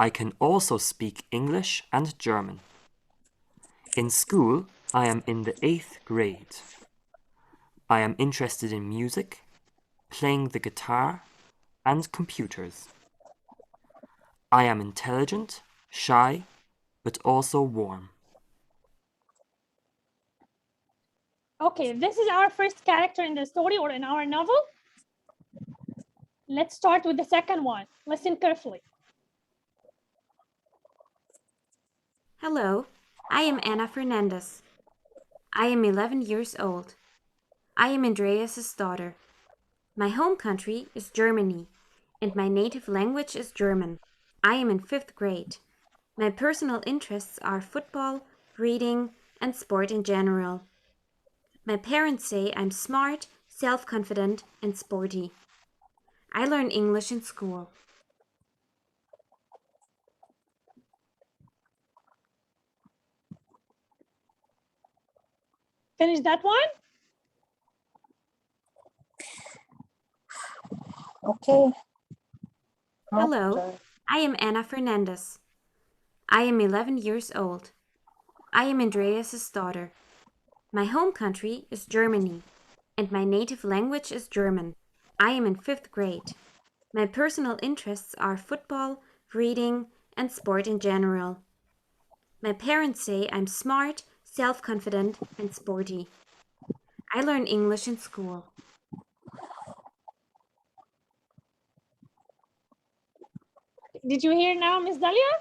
I can also speak English and German. In school, I am in the 8th grade. I am interested in music, playing the guitar, and computers. I am intelligent, shy, but also warm. Okay, this is our first character in the story or in our novel. Let's start with the second one. Listen carefully. Hello, I am Anna Fernandez. I am 11 years old. I am Andreas's daughter. My home country is Germany, and my native language is German. I am in 5th grade. My personal interests are football, reading, and sport in general. My parents say I'm smart, self-confident, and sporty. I learn English in school. Finish that one? Okay. Hello, I am Anna Fernandez. I am 11 years old. I am Andreas's daughter. My home country is Germany, and my native language is German. I am in 5th grade. My personal interests are football, reading, and sport in general. My parents say I'm smart, self-confident, and sporty. I learn English in school. Did you hear now, Miss Dalia?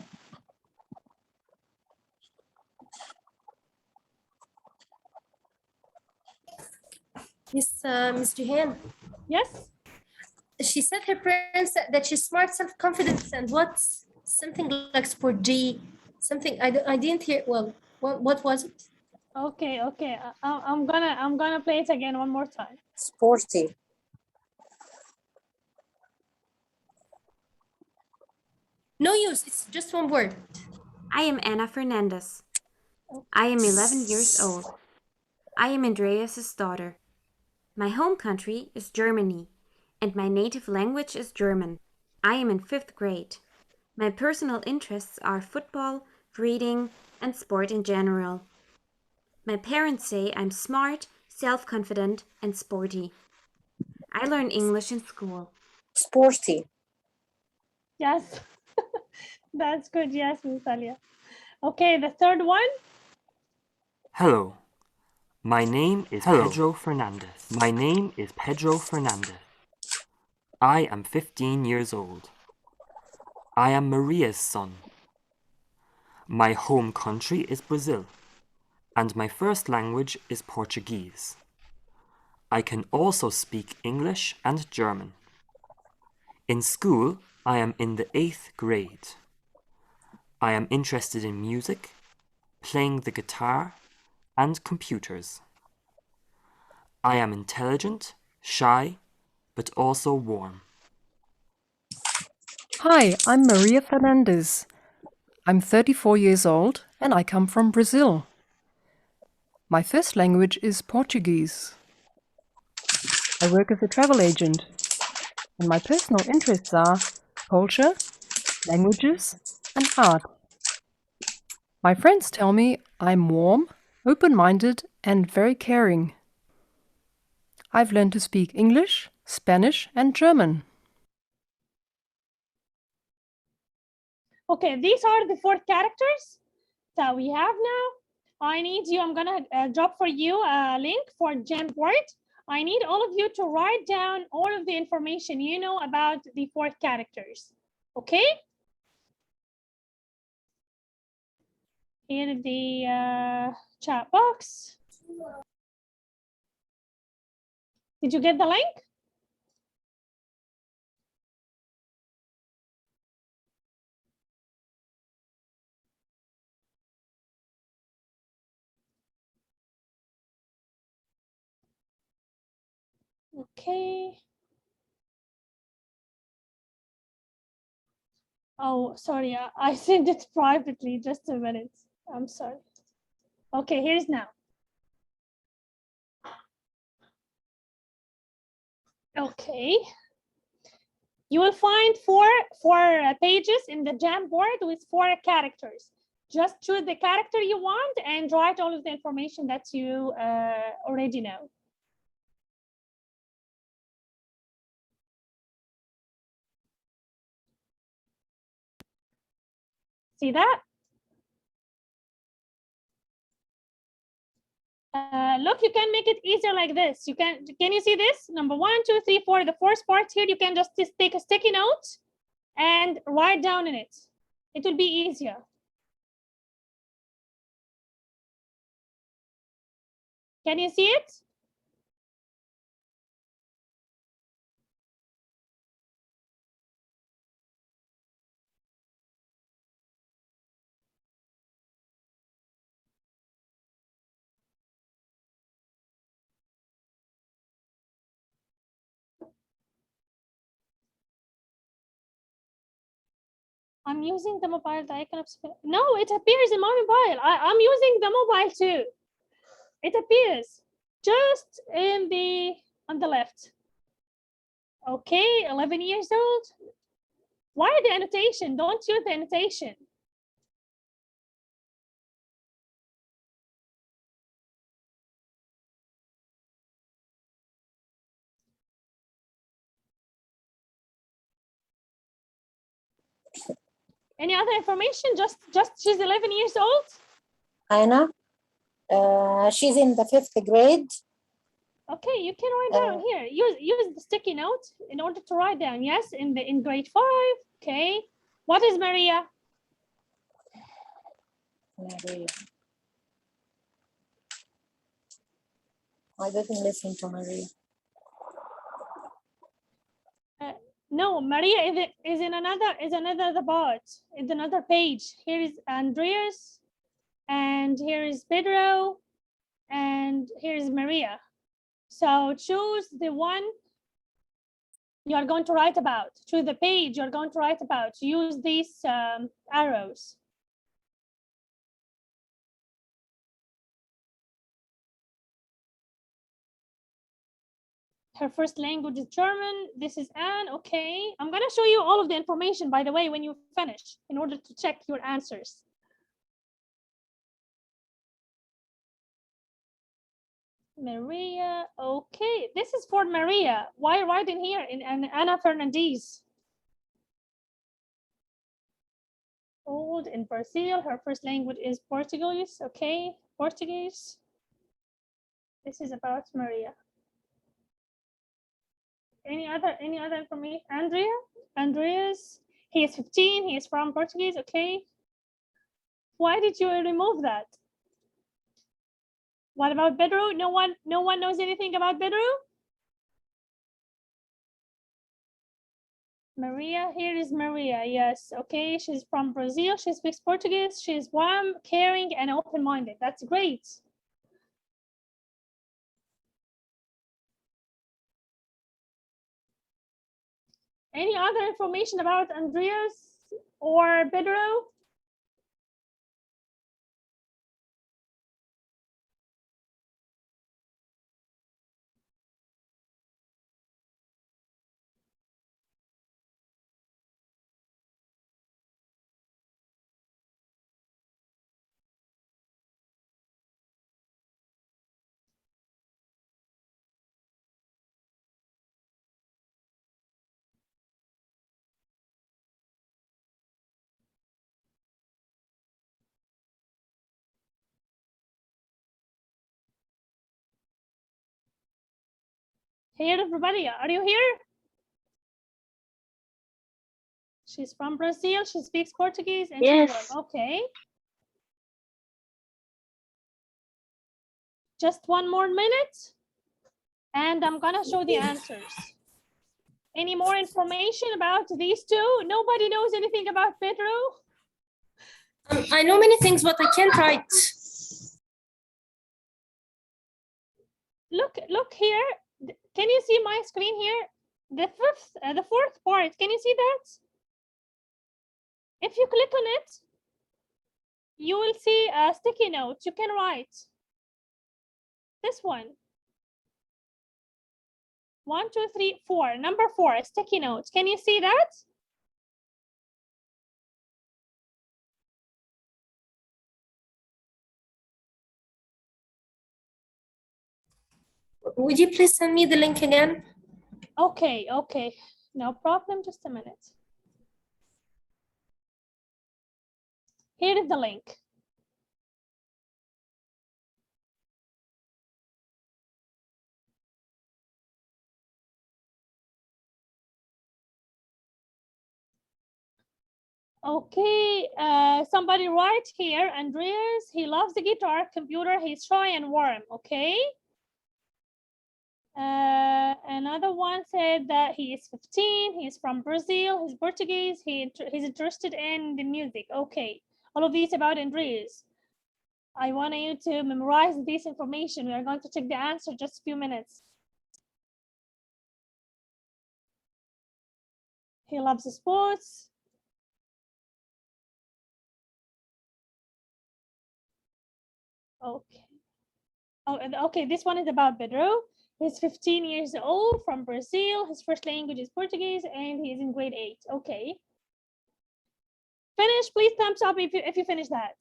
Miss Jihan. Yes. She said her parents that she's smart, self-confident, and what's something like sport G, something I didn't hear. Well, what was it? Okay, okay. I'm gonna play it again one more time. Sporty. No use. It's just one word. I am Anna Fernandez. I am 11 years old. I am Andreas's daughter. My home country is Germany, and my native language is German. I am in 5th grade. My personal interests are football, reading, and sport in general. My parents say I'm smart, self-confident, and sporty. I learn English in school. Sporty. Yes, that's good. Yes, Miss Dalia. Okay, the third one. Hello. My name is Pedro Fernandez. My name is Pedro Fernandez. I am 15 years old. I am Maria's son. My home country is Brazil, and my first language is Portuguese. I can also speak English and German. In school, I am in the 8th grade. I am interested in music, playing the guitar, and computers. I am intelligent, shy, but also warm. Hi, I'm Maria Fernandez. I'm 34 years old and I come from Brazil. My first language is Portuguese. I work as a travel agent, and my personal interests are culture, languages, and art. My friends tell me I'm warm, open-minded, and very caring. I've learned to speak English, Spanish, and German. Okay, these are the 4 characters that we have now. I need you, I'm gonna drop for you a link for Jamboard. I need all of you to write down all of the information you know about the 4 characters, okay? In the chat box. Did you get the link? Okay. Oh, sorry, I sent it privately, just a minute. I'm sorry. Okay, here's now. Okay. You will find four pages in the Jamboard with 4 characters. Just choose the character you want and write all of the information that you already know. See that? Look, you can make it easier like this. Can you see this? Number 1, 2, 3, 4, the 4th part here, you can just take a sticky note and write down in it. It will be easier. Can you see it? I'm using the mobile, the icon of... No, it appears in my mobile. I'm using the mobile too. It appears just in on the left. Okay, 11 years old. Why the annotation? Don't use the annotation. Any other information? Just she's 11 years old. Anna, she's in the 5th grade. Okay, you can write down here. Use the sticky note in order to write down. Yes, in grade 5. Okay. What is Maria? Maria. I didn't listen to Maria. No, Maria is in another part. It's another page. Here is Andreas, and here is Pedro, and here is Maria. So choose the one you are going to write about. Choose the page you're going to write about. Use these arrows. Her first language is German. This is Anne. Okay. I'm going to show you all of the information, by the way, when you finish, in order to check your answers. Maria. Okay. This is for Maria. Why right in here in Ana Fernandez? old in Brazil. Her first language is Portuguese. Okay, Portuguese. This is about Maria. Any other information? Andreas. He is 15. He is from Portuguese. Okay. Why did you remove that? What about Pedro? No one knows anything about Pedro? Maria, here is Maria. Yes, okay. She's from Brazil. She speaks Portuguese. She's warm, caring, and open-minded. That's great. Any other information about Andreas or Pedro? Here, everybody, are you here? She's from Brazil. She speaks Portuguese and Yes. she's warm. Okay. Just one more minute, and I'm gonna show the answers. Any more information about these two? Nobody knows anything about Pedro? I know many things, but I can't write. Look here. Can you see my screen here? The fourth part. Can you see that? If you click on it, you will see a sticky note. You can write. This one. 1, 2, 3, 4. Number 4, sticky notes. Can you see that? Would you please send me the link again? Okay, okay. No problem. Just a minute. Here is the link. Okay, somebody write here, Andreas, he loves the guitar, computer, he's shy and warm, okay? Another one said that he is 15, he's from Brazil, he's Portuguese, he's interested in the music, okay. All of these about Andreas. I want you to memorize this information. We are going to check the answer just a few minutes. He loves sports. Okay. Oh, okay, this one is about Pedro. He's 15 years old, from Brazil. His first language is Portuguese, and he's in grade 8. Okay. Finish, please thumbs up if you finish that.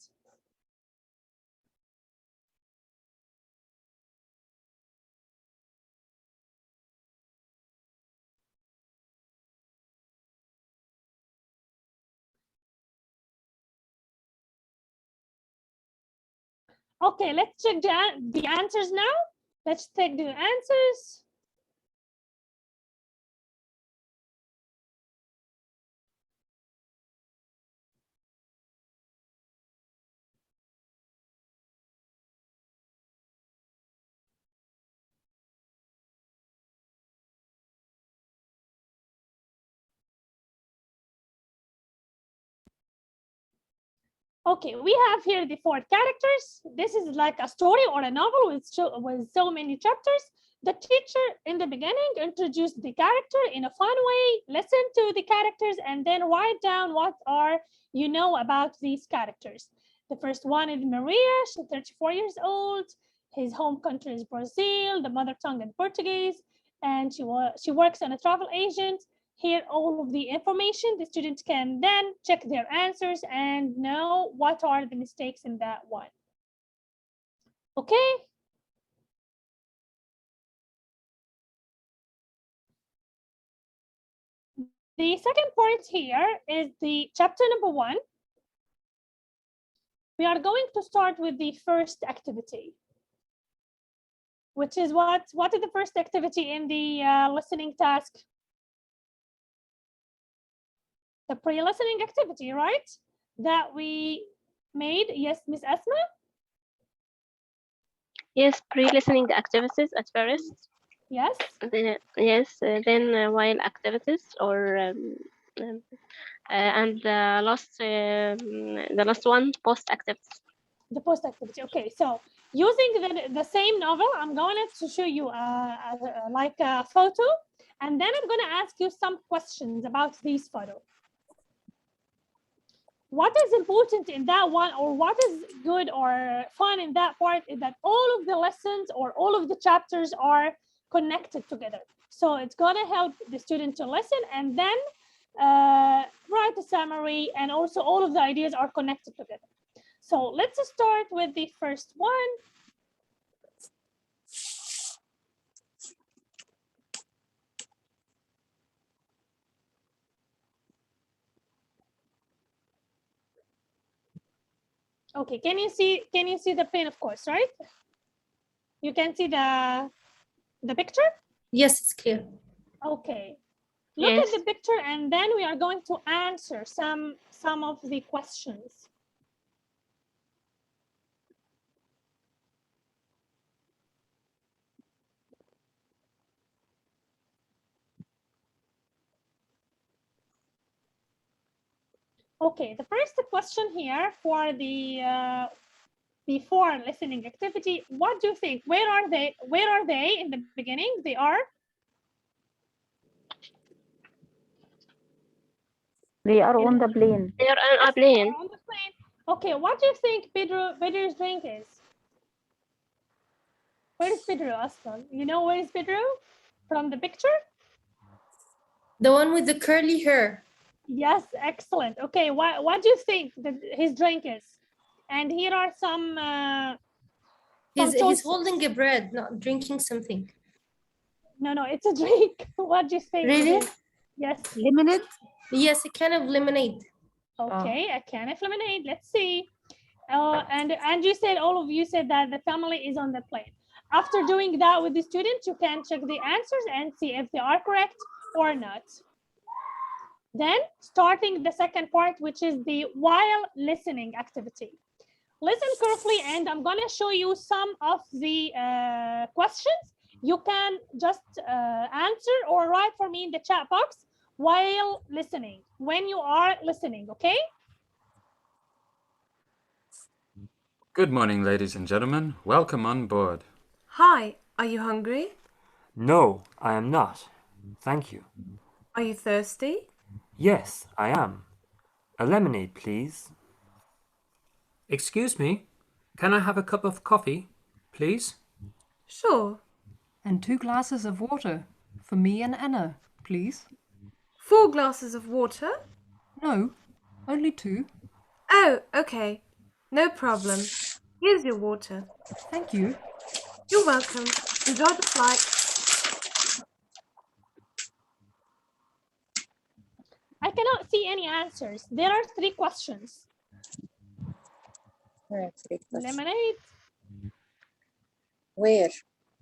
Okay, let's check the answers now. Let's check the answers. Okay, we have here the 4 characters. This is like a story or a novel with so many chapters. The teacher in the beginning introduced the character in a fun way, listen to the characters, and then write down what you know about these characters. The first one is Maria. She's 34 years old. His home country is Brazil, the mother tongue is Portuguese, and she works as a travel agent. Here, all of the information, the students can then check their answers and know what are the mistakes in that one. Okay. The second part here is the chapter number 1. We are going to start with the first activity, which is what is the first activity in the listening task? The pre-listening activity, right? That we made. Yes, Miss Asma? Yes, pre-listening activities at first. Yes. Then while activities or and the last one post activities. The post activity. Okay, so using the same novel, I'm going to show you like a photo, and then I'm going to ask you some questions about these photos. What is important in that one, or what is good or fun in that part, is that all of the lessons or all of the chapters are connected together. So it's going to help the student to listen and then write a summary, and also all of the ideas are connected together. So let's start with the first one. Okay, can you see the plane, of course, right? You can see the picture? Yes, it's clear. Okay. Look at the picture, and then we are going to answer some of the questions. Okay, the first question here for the before listening activity, what do you think? Where are they? Where are they in the beginning? They are? They are on the plane. They are on a plane. On the plane. Okay, what do you think Pedro's drink is? Where is Pedro, Aslan? You know where is Pedro from the picture? The one with the curly hair. Yes, excellent. Okay, what do you think that his drink is? And here are some He's holding a bread, not drinking something. No, it's a drink. What do you think? Really? Yes. Lemonade? Yes, a can of lemonade. Okay, a can of lemonade. Let's see. And you said, all of you said that the family is on the plane. After doing that with the students, you can check the answers and see if they are correct or not. Then starting the second part, which is the while listening activity. Listen carefully, and I'm going to show you some of the questions. You can just answer or write for me in the chat box while listening, when you are listening, okay? Good morning, ladies and gentlemen. Welcome on board. Hi, are you hungry? No, I am not. Thank you. Are you thirsty? Yes, I am. A lemonade, please. Excuse me, can I have a cup of coffee, please? Sure. And 2 glasses of water for me and Anna, please. 4 glasses of water? No, only 2. Oh, okay. No problem. Here's your water. Thank you. You're welcome. Enjoy the flight. I cannot see any answers. There are 3 questions. Lemonade. Where?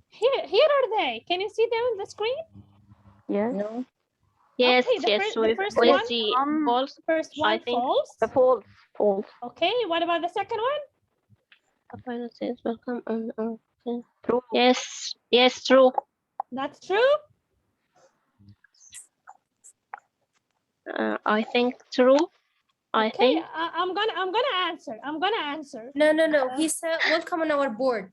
Here are they. Can you see them on the screen? Yes. No. Yes, Okay, the first one, false. First one, I think. false. The false. Okay, what about the second one? A pilot says welcome. Okay. True. Yes, true. That's true. I think true. I think. I'm gonna answer. No. He said welcome on our board.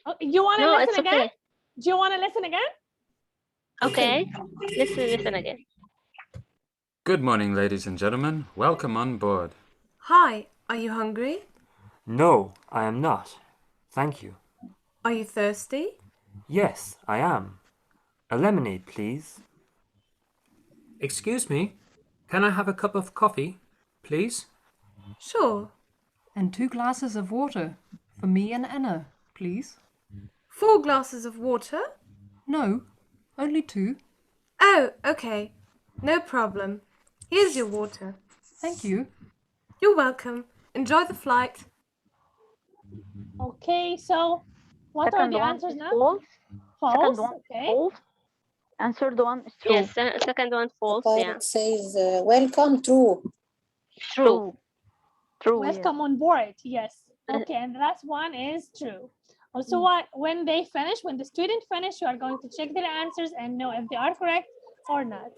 Oh, you want to No, listen it's again? okay. Do you want to listen again? Okay. Listen again. Good morning, ladies and gentlemen. Welcome on board. Hi, are you hungry? No, I am not. Thank you. Are you thirsty? Yes, I am. A lemonade, please. Excuse me, can I have a cup of coffee, please? Sure. And 2 glasses of water for me and Anna, please. 4 glasses of water? No, only 2. Oh, okay. No problem. Here's your water. Thank you. You're welcome. Enjoy the flight. Okay, so what are Second the one answers is now? false. Second False, one is okay. false. And third one is true. Yes, second one false. The Yeah. pilot says, welcome, true. True. True. Welcome on board. Yes. Okay, and the last one is true. Also, when they finish, when the student finish, you are going to check their answers and know if they are correct or not.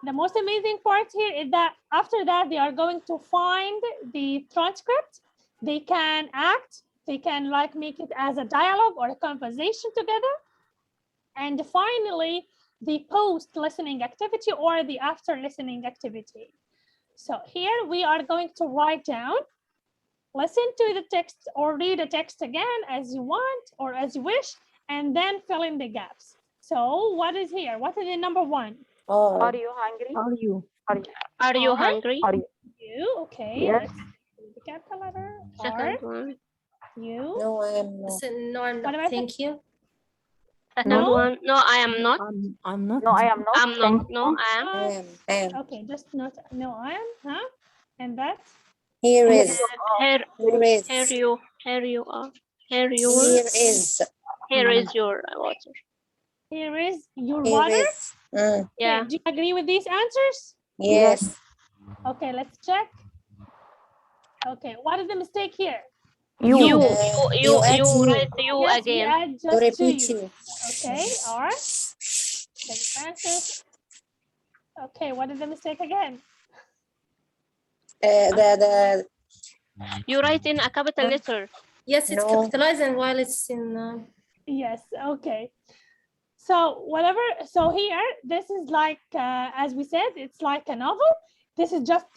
The most amazing part here is that after that, they are going to find the transcript. They can act, they can like make it as a dialogue or a conversation together. And finally, the post listening activity or the after listening activity. So here we are going to write down, listen to the text or read the text again as you want or as you wish, and then fill in the gaps. So what is here? What is the number one? Are you hungry? Are you? Are you hungry? Are you? You, okay. Yes. Let's do the capital letter. Second one. You. No, I am not. No, I'm not. Thank you. Second one. No, I am not. I'm not. No, I am not. I'm not. No, I am. I am. Okay, just not. No, I am. Huh? And that. Here is. Here is. Here you are. Here you Here is. Here is your water. Here is your Here water. is. Mm. Yeah. Do you agree with these answers? Yes. Okay, let's check. Okay, what is the mistake here? You add you. write you Yes, we again. add To just repeat to you. you. Okay, all right. Check Francis. Okay, what is the mistake again? The You write in a capital letter. Yes, it's No. capitalized, and while it's in. Yes, okay. So whatever, so here, this is like, as we said, it's like a novel. This is just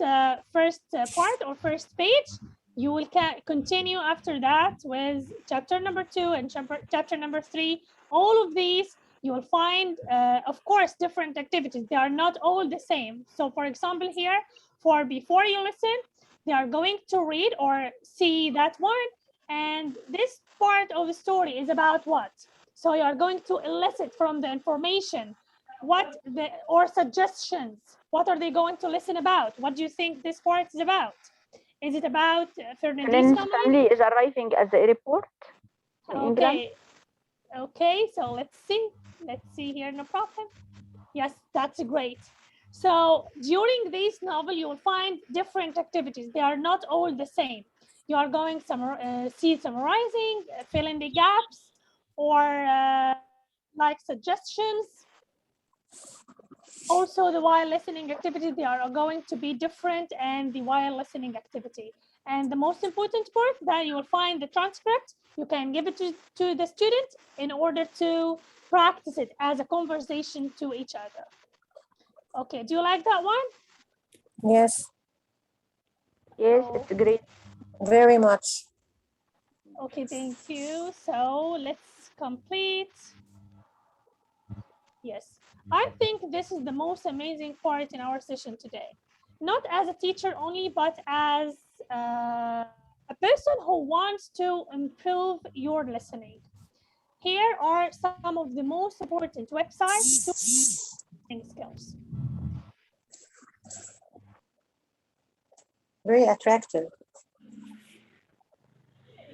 first part or first page. You will continue after that with chapter number 2 and chapter number 3. All of these, you will find, of course, different activities. They are not all the same. So for example, here, for before you listen, they are going to read or see that one. And this part of the story is about what? So you are going to elicit from the information or suggestions. What are they going to listen about? What do you think this part is about? Is it about Fernandez family is arriving at the airport in England? Okay, so let's see. Let's see here, no problem. Yes, that's great. So during this novel, you will find different activities. They are not all the same. You are going see summarizing, fill in the gaps, or like suggestions. Also, the while listening activity, they are going to be different, and the while listening activity. And the most important part that you will find the transcript, you can give it to the student in order to practice it as a conversation to each other. Okay, do you like that one? Yes. Yes, it's great. Very much. Okay, thank you. So let's complete. Yes, I think this is the most amazing part in our session today. Not as a teacher only, but as a person who wants to improve your listening. Here are some of the most important websites to listening skills. Very attractive.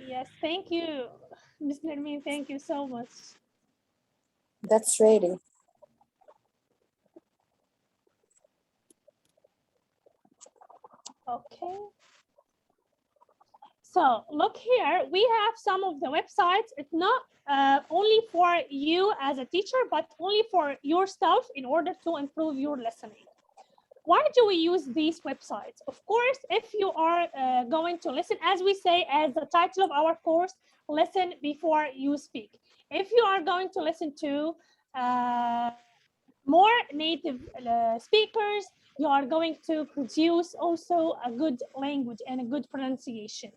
Yes, thank you, Ms. Nermeen. Thank you so much. That's ready. Okay. So look here, we have some of the websites. It's not only for you as a teacher, but only for yourself in order to improve your listening. Why do we use these websites? Of course, if you are going to listen, as we say, as the title of our course, listen before you speak. If you are going to listen to more native speakers, you are going to produce also a good language and a good pronunciation.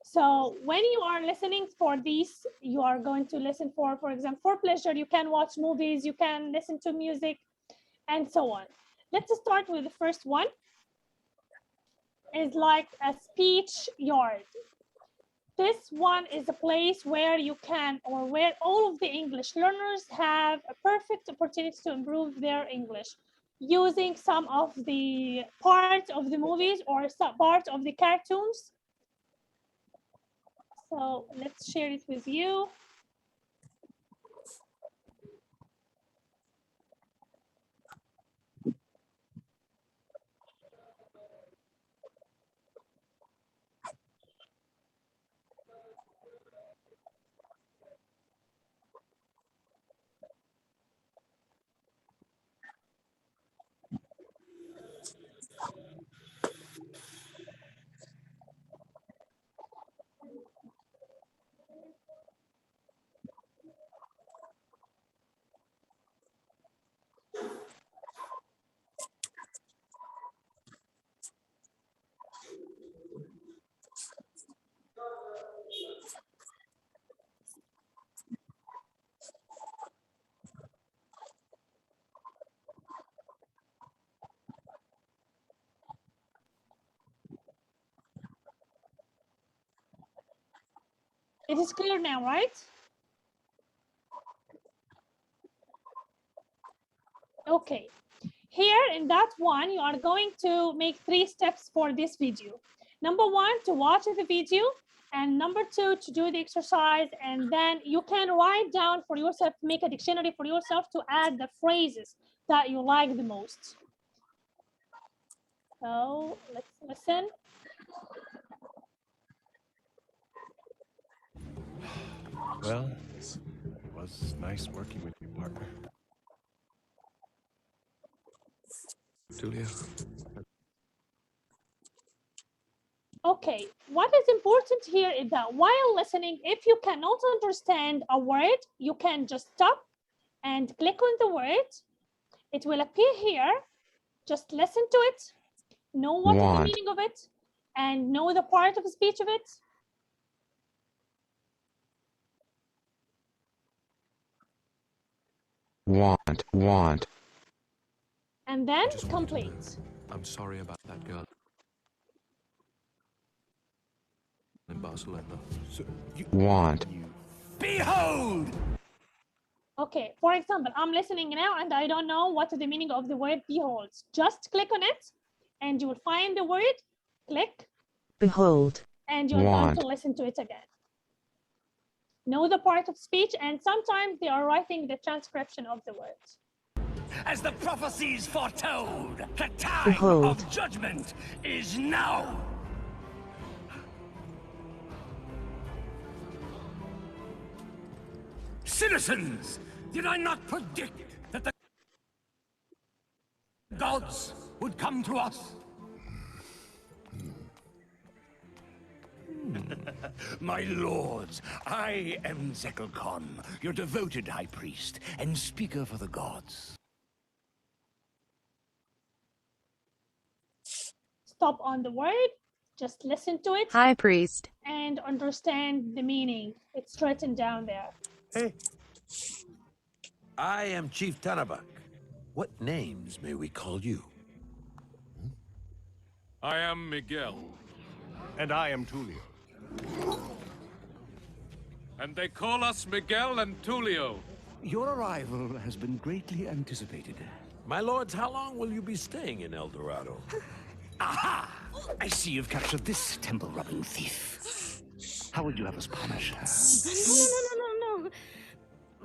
So when you are listening for these, you are going to listen for example, for pleasure, you can watch movies, you can listen to music, and so on. Let's start with the first one. It's like a speech yard. This one is a place where you can, or where all of the English learners have a perfect opportunity to improve their English. using some of the parts of the movies or some parts of the cartoons. So let's share it with you. It is clear now, right? Okay. Here in that one, you are going to make 3 steps for this video. Number 1, to watch the video. And number 2, to do the exercise. And then you can write down for yourself, make a dictionary for yourself to add the phrases that you like the most. So let's listen. Well, it was nice working with you, partner. Julia. Okay, what is important here is that while listening, if you cannot understand a word, you can just stop and click on the word. It will appear here. Just listen to it, know what is the meaning of it, and know the part of the speech of it. Want. And then complete. I'm sorry about that girl in Barcelona. So Want. Behold! Okay, for example, I'm listening now and I don't know what is the meaning of the word behold. Just click on it and you will find the word, click. Behold. And you're going to listen to it again. Know the part of speech, and sometimes they are writing the transcription of the words. As the prophecies foretold, the time of judgment is now. Citizens, did I not predict that the gods would come to us? My lords, I am Zekelkon, your devoted high priest and speaker for the gods. Stop on the word, just listen to it. High priest. And understand the meaning. It's written down there. Hey. I am Chief Tanabak. What names may we call you? I am Miguel. And I am Tulio. And they call us Miguel and Tulio. Your arrival has been greatly anticipated. My lords, how long will you be staying in El Dorado? Aha! I see you've captured this temple-robbing thief. How would you have us punish her? No.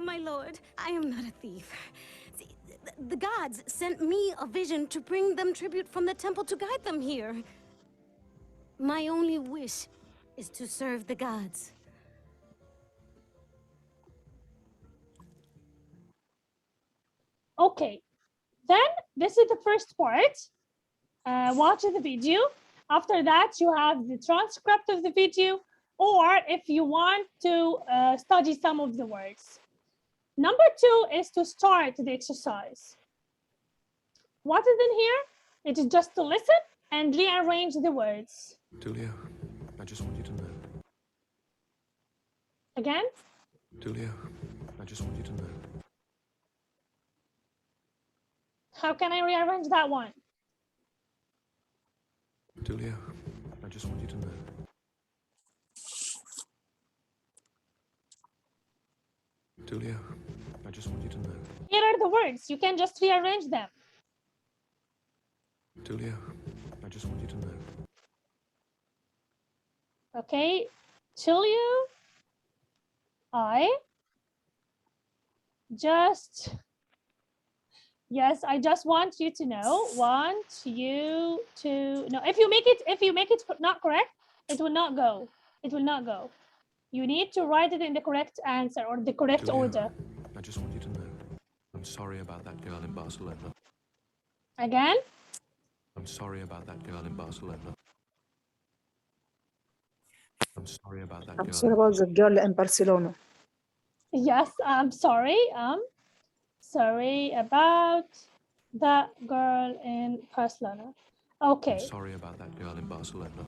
My lord, I am not a thief. See, the gods sent me a vision to bring them tribute from the temple to guide them here. My only wish is to serve the gods. Okay, then this is the first part. Watch the video. After that, you have the transcript of the video, or if you want to study some of the words. Number 2 is to start the exercise. What is in here? It is just to listen and rearrange the words. Tulio, I just want you to know. Again? Tulio, I just want you to know. How can I rearrange that one? Tulio, I just want you to know. Tulio, I just want you to know. Here are the words. You can just rearrange them. Tulio, I just want you to know. Okay, Tulio, I just want you to know. Want you to know. If you make it not correct, it will not go. It will not go. You need to write it in the correct answer or the correct Tulio, order. I just want you to know. I'm sorry about that girl in Barcelona. Again? I'm sorry about that girl in Barcelona. I'm sorry about that I'm girl. sorry about the girl in Barcelona. Yes, I'm sorry. Sorry about the girl in Barcelona. Okay. I'm sorry about that girl in Barcelona.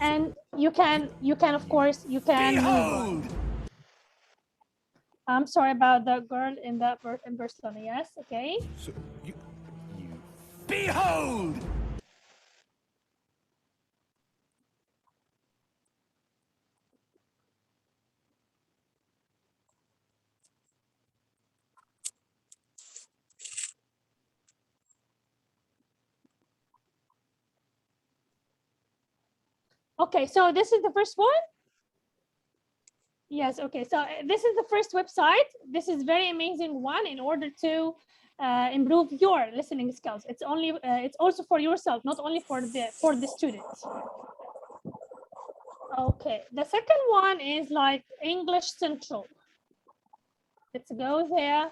And you can of course you can move on. I'm sorry about the girl in Barcelona. Yes, okay. So you behold! Okay, so this is the first one. Yes, okay, so this is the first website. This is very amazing one in order to improve your listening skills. It's also for yourself, not only for the students. Okay, the second one is like English Central. Let's go there.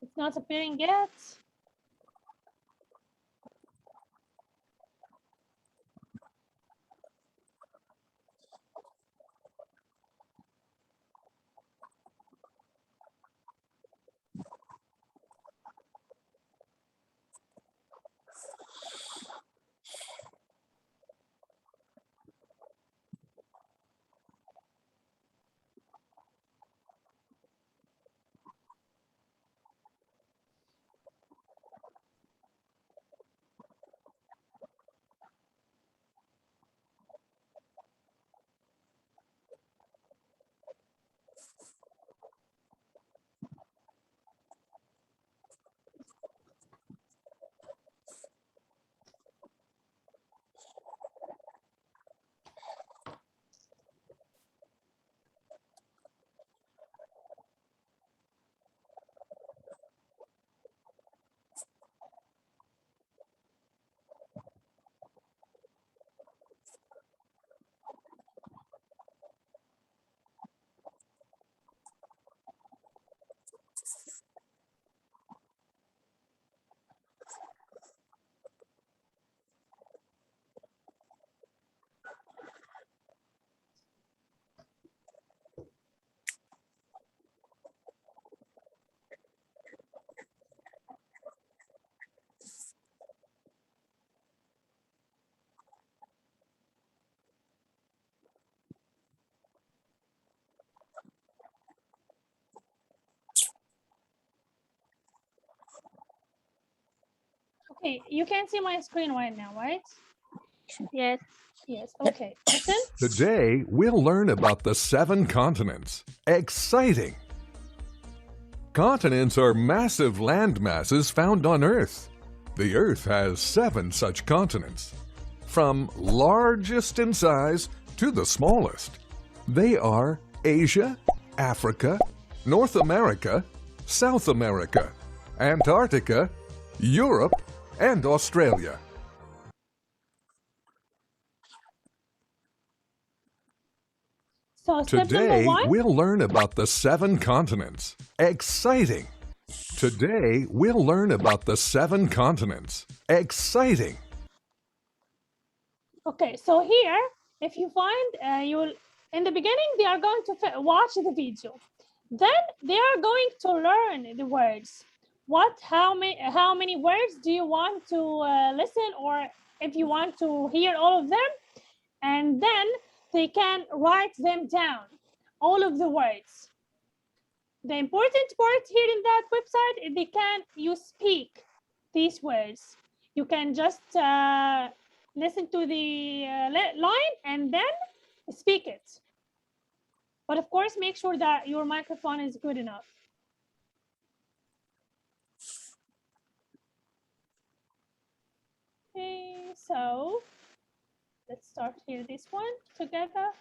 It's not appearing yet. Okay, you can see my screen right now, right? Yes. Yes, okay. Listen. Today, we'll learn about the 7 continents. Exciting! Continents are massive land masses found on Earth. The Earth has 7 such continents, from largest in size to the smallest. They are Asia, Africa, North America, South America, Antarctica, Europe, and Australia. So step Today, number 1. we'll learn about the 7 continents. Exciting! Today, we'll learn about the 7 continents. Exciting! Okay, so here, if you find, you'll, in the beginning, they are going to watch the video. Then they are going to learn the words. how many words do you want to listen, or if you want to hear all of them, and then they can write them down, all of the words. The important part here in that website is you speak these words. You can just listen to the line and then speak it. But of course, make sure that your microphone is good enough. Okay, so let's start here this one together.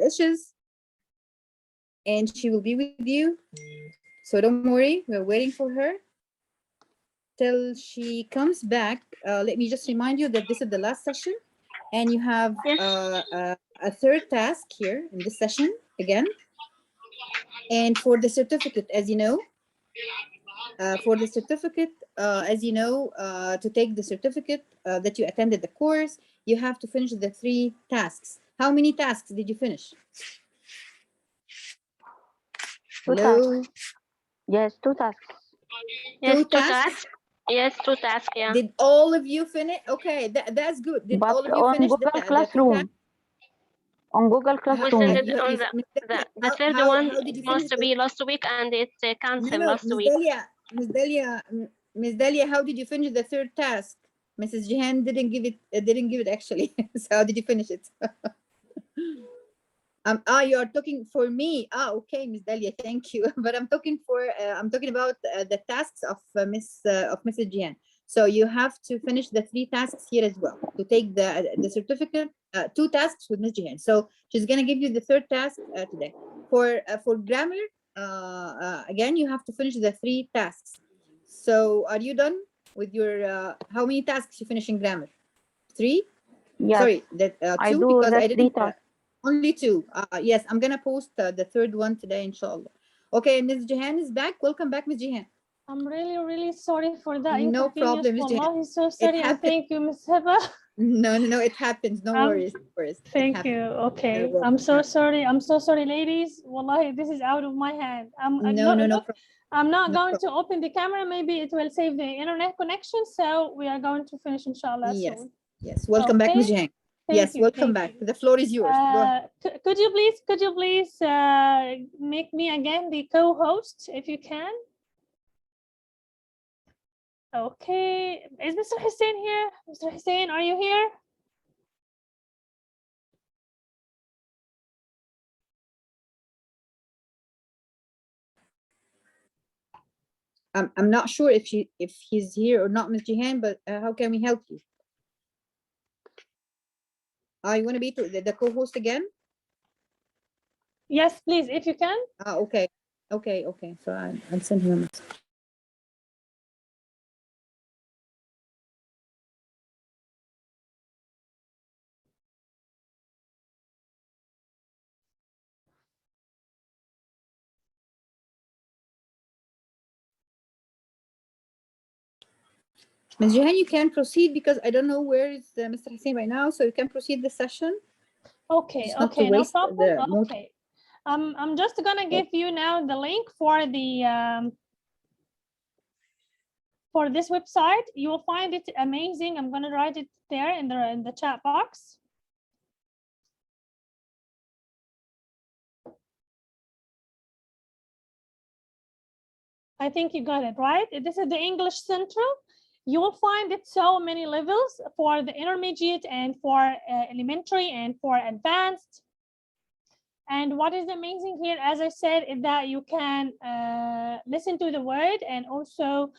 dishes, and she will be with you. So don't worry, we're waiting for her till she comes back. Let me just remind you that this is the last session, and you have a third task here in this session again. And for the certificate, as you know, to take the certificate that you attended the course, you have to finish the 3 tasks. How many tasks did you finish? 2 tasks. Yes, 2 tasks. Yes, 2 2 tasks? tasks. Yes, 2 tasks, yeah. Did all of you finish? Okay, that's good. Did all But of you on finish Google the 2 tasks? Classroom. On Google We Classroom. sent it on the third one How did you supposed finish to be last week, and it canceled No, last week. Miss Delia, how did you finish the 3rd task? Mrs. Jihan didn't give it actually. So how did you finish it? You are talking for me. Okay, Miss Delia, thank you. But I'm talking about the tasks of Mrs. Jihan. So you have to finish the 3 tasks here as well to take the certificate. 2 tasks with Miss Jihan. So she's gonna give you the 3rd task today. For grammar, again, you have to finish the 3 tasks. So are you done with your how many tasks you finish in grammar? 3? Yes. Sorry, that 2 I do because the I 3 didn't. tasks. Only 2. Yes, I'm gonna post the 3rd one today, inshallah. Okay, Ms. Jihan is back. Welcome back, Ms. Jihan. I'm really sorry for that No inconvenience. problem, Ms. Jihan. Wallahi, so sorry, and happened. thank you, Ms. Heba. No, it happens. No worries. Thank you. Okay, I'm so sorry. I'm so sorry, ladies. Wallahi, this is out of my hand. No problem. I'm not going to open the camera. Maybe it will save the internet connection. So we are going to finish, inshallah, soon. Yes. Welcome back, Ms. Jihan. Yes, welcome back. The floor is yours. Go ahead. Could you please make me again the co-host if you can? Okay, is Mr. Hussein here? Mr. Hussein, are you here? I'm not sure if he's here or not, Ms. Jihan, but how can we help you? You want to be the co-host again? Yes, please, if you can. Okay. So I'll send him a message. Ms. Jihan, you can proceed because I don't know where is Mr. Hussein right now, so you can proceed the session. Okay, no problem. Okay. I'm just gonna give you now the link for the for this website. You will find it amazing. I'm gonna write it there in the chat box. I think you got it right. This is the English Central. You will find it so many levels for the intermediate and for elementary and for advanced. And what is amazing here, as I said, is that you can listen to the word and also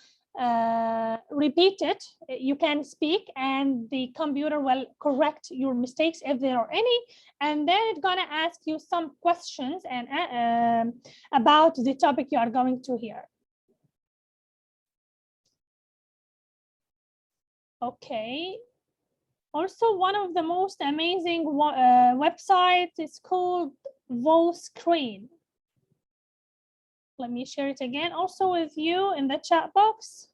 repeat it. You can speak and the computer will correct your mistakes if there are any. And then it's gonna ask you some questions and about the topic you are going to hear. Okay. Also, one of the most amazing websites is called VoScreen. Let me share it again also with you in the chat box.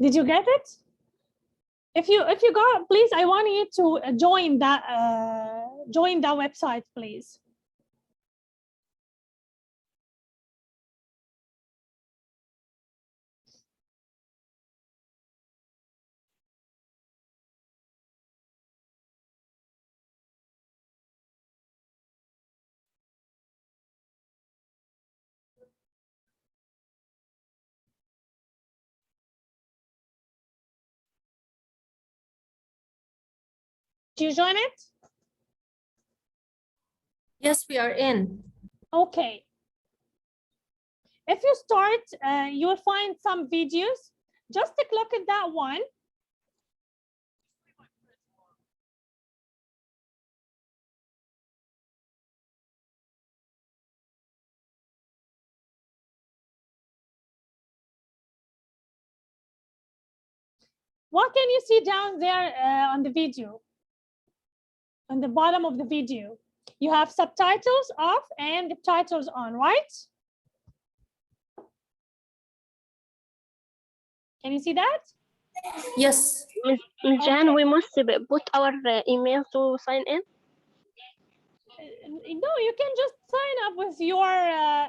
Did you get it? If you got, please, I want you to join that website, please. Did you join it? Yes, we are in. Okay. If you start, you will find some videos. Just take a look at that one. What can you see down there on the video? On the bottom of the video, you have subtitles off and the titles on, right? Can you see that? Yes. Ms. Jan, we must put our email to sign in. No, you can just sign up with your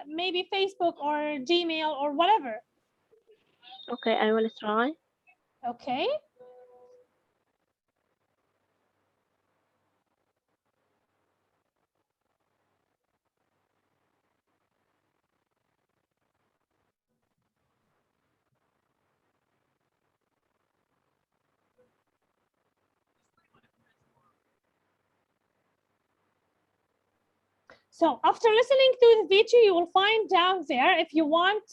maybe Facebook or Gmail or whatever. Okay, I will try. Okay. So after listening to the video, you will find down there if you want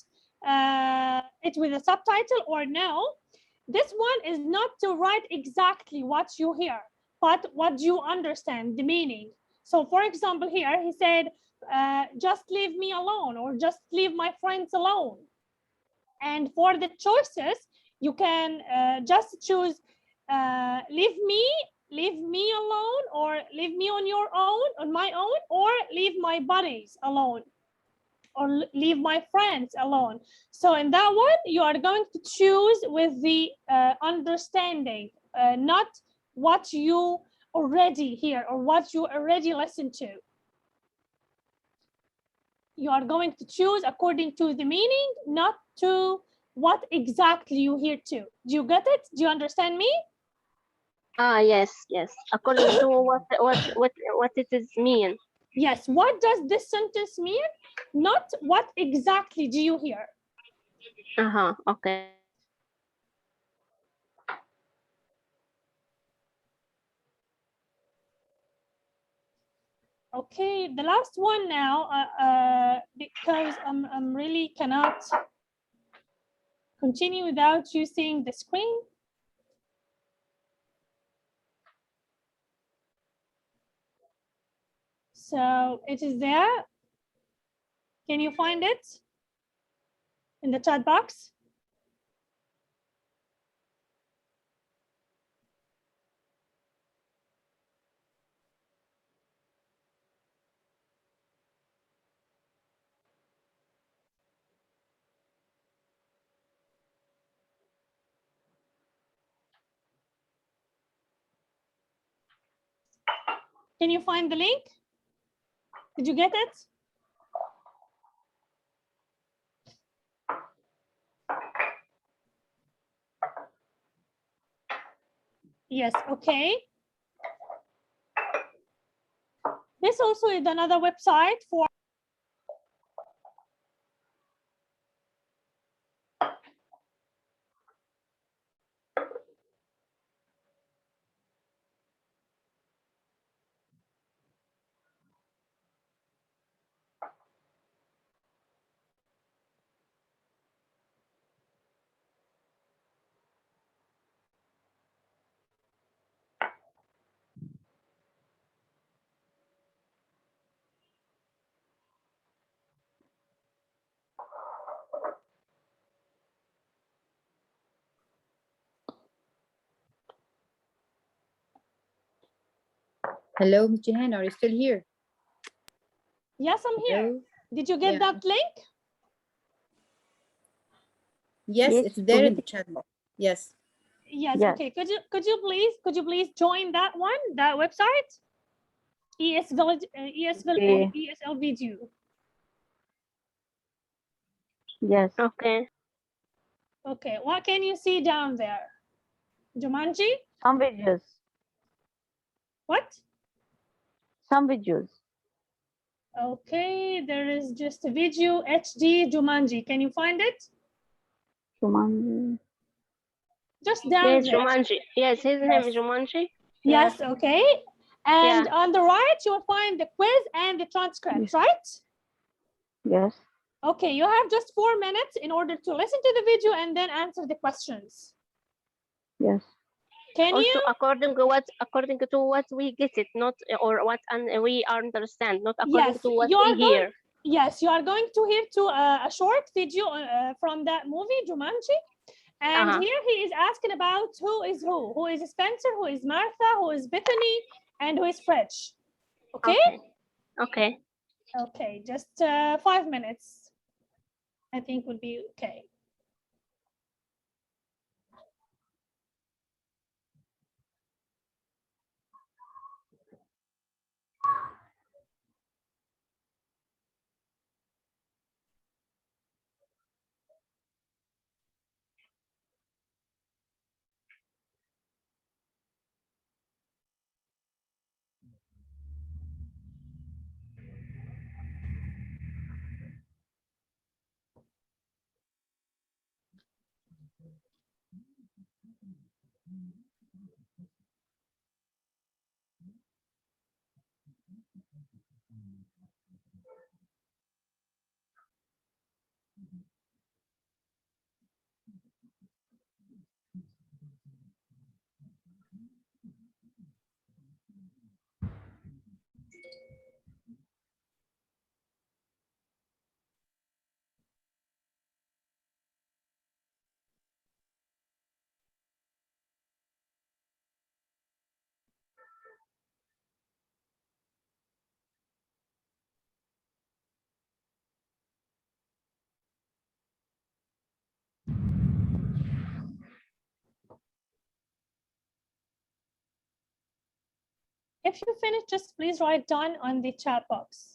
it with a subtitle or no. This one is not to write exactly what you hear, but what you understand, the meaning. So for example, here he said, just leave me alone or just leave my friends alone. And for the choices, you can just choose leave me alone, or leave me on your own, on my own, or leave my buddies alone, or leave my friends alone. So in that one, you are going to choose with the understanding, not what you already hear or what you already listen to. You are going to choose according to the meaning, not to what exactly you hear to. Do you get it? Do you understand me? Ah, yes, yes. According to what it is mean. Yes, what does this sentence mean? Not what exactly do you hear. Uh-huh, okay. Okay, the last one now, because I'm really cannot continue without you seeing the screen. So it is there. Can you find it in the chat box? Can you find the link? Did you get it? Yes, okay. This also is another website for Hello, Ms. Jihan, are you still here? Yes, I'm here. Hello? Did you get Yeah. that link? Yes, Yes, it's there in please. the chat box. Yes. Yes, Yes. okay. Could you please join that one, that website? Okay. ESL video. Yes. Okay. Okay, what can you see down there? Jumanji? Some videos. What? Some videos. Okay, there is just a video HD Jumanji. Can you find it? Jumanji. Just down Yes, there. Jumanji. Yes, his name is Jumanji. Yes, okay. And on the right, you will find the quiz and the transcript, right? Yes. Okay, you have just 4 minutes in order to listen to the video and then answer the questions. Yes. Can also, you? according to what we get it, not or what we understand, not according Yes, to what you we are going. hear. Yes, you are going to hear a short video from that movie, Jumanji. And here he is asking about who is who. Who is Spencer, who is Martha, who is Bethany, and who is Fridge. Okay? Okay. Okay, just 5 minutes. I think would be okay. If you finish, just please write done on the chat box.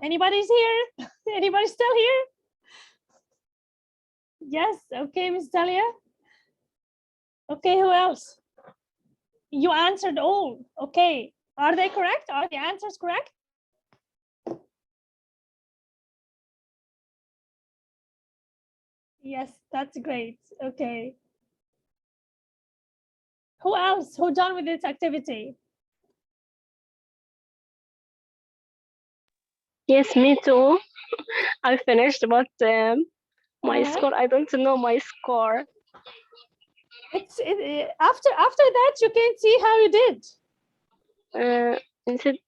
Anybody's here? Anybody still here? Yes, okay, Miss Dalia. Okay, who else? You answered all. Okay, are they correct? Are the answers correct? Yes, that's great. Okay. Who else? Who done with this activity? Yes, me too. I finished, but my score, I don't know my score. After that, you can see how you did. Is it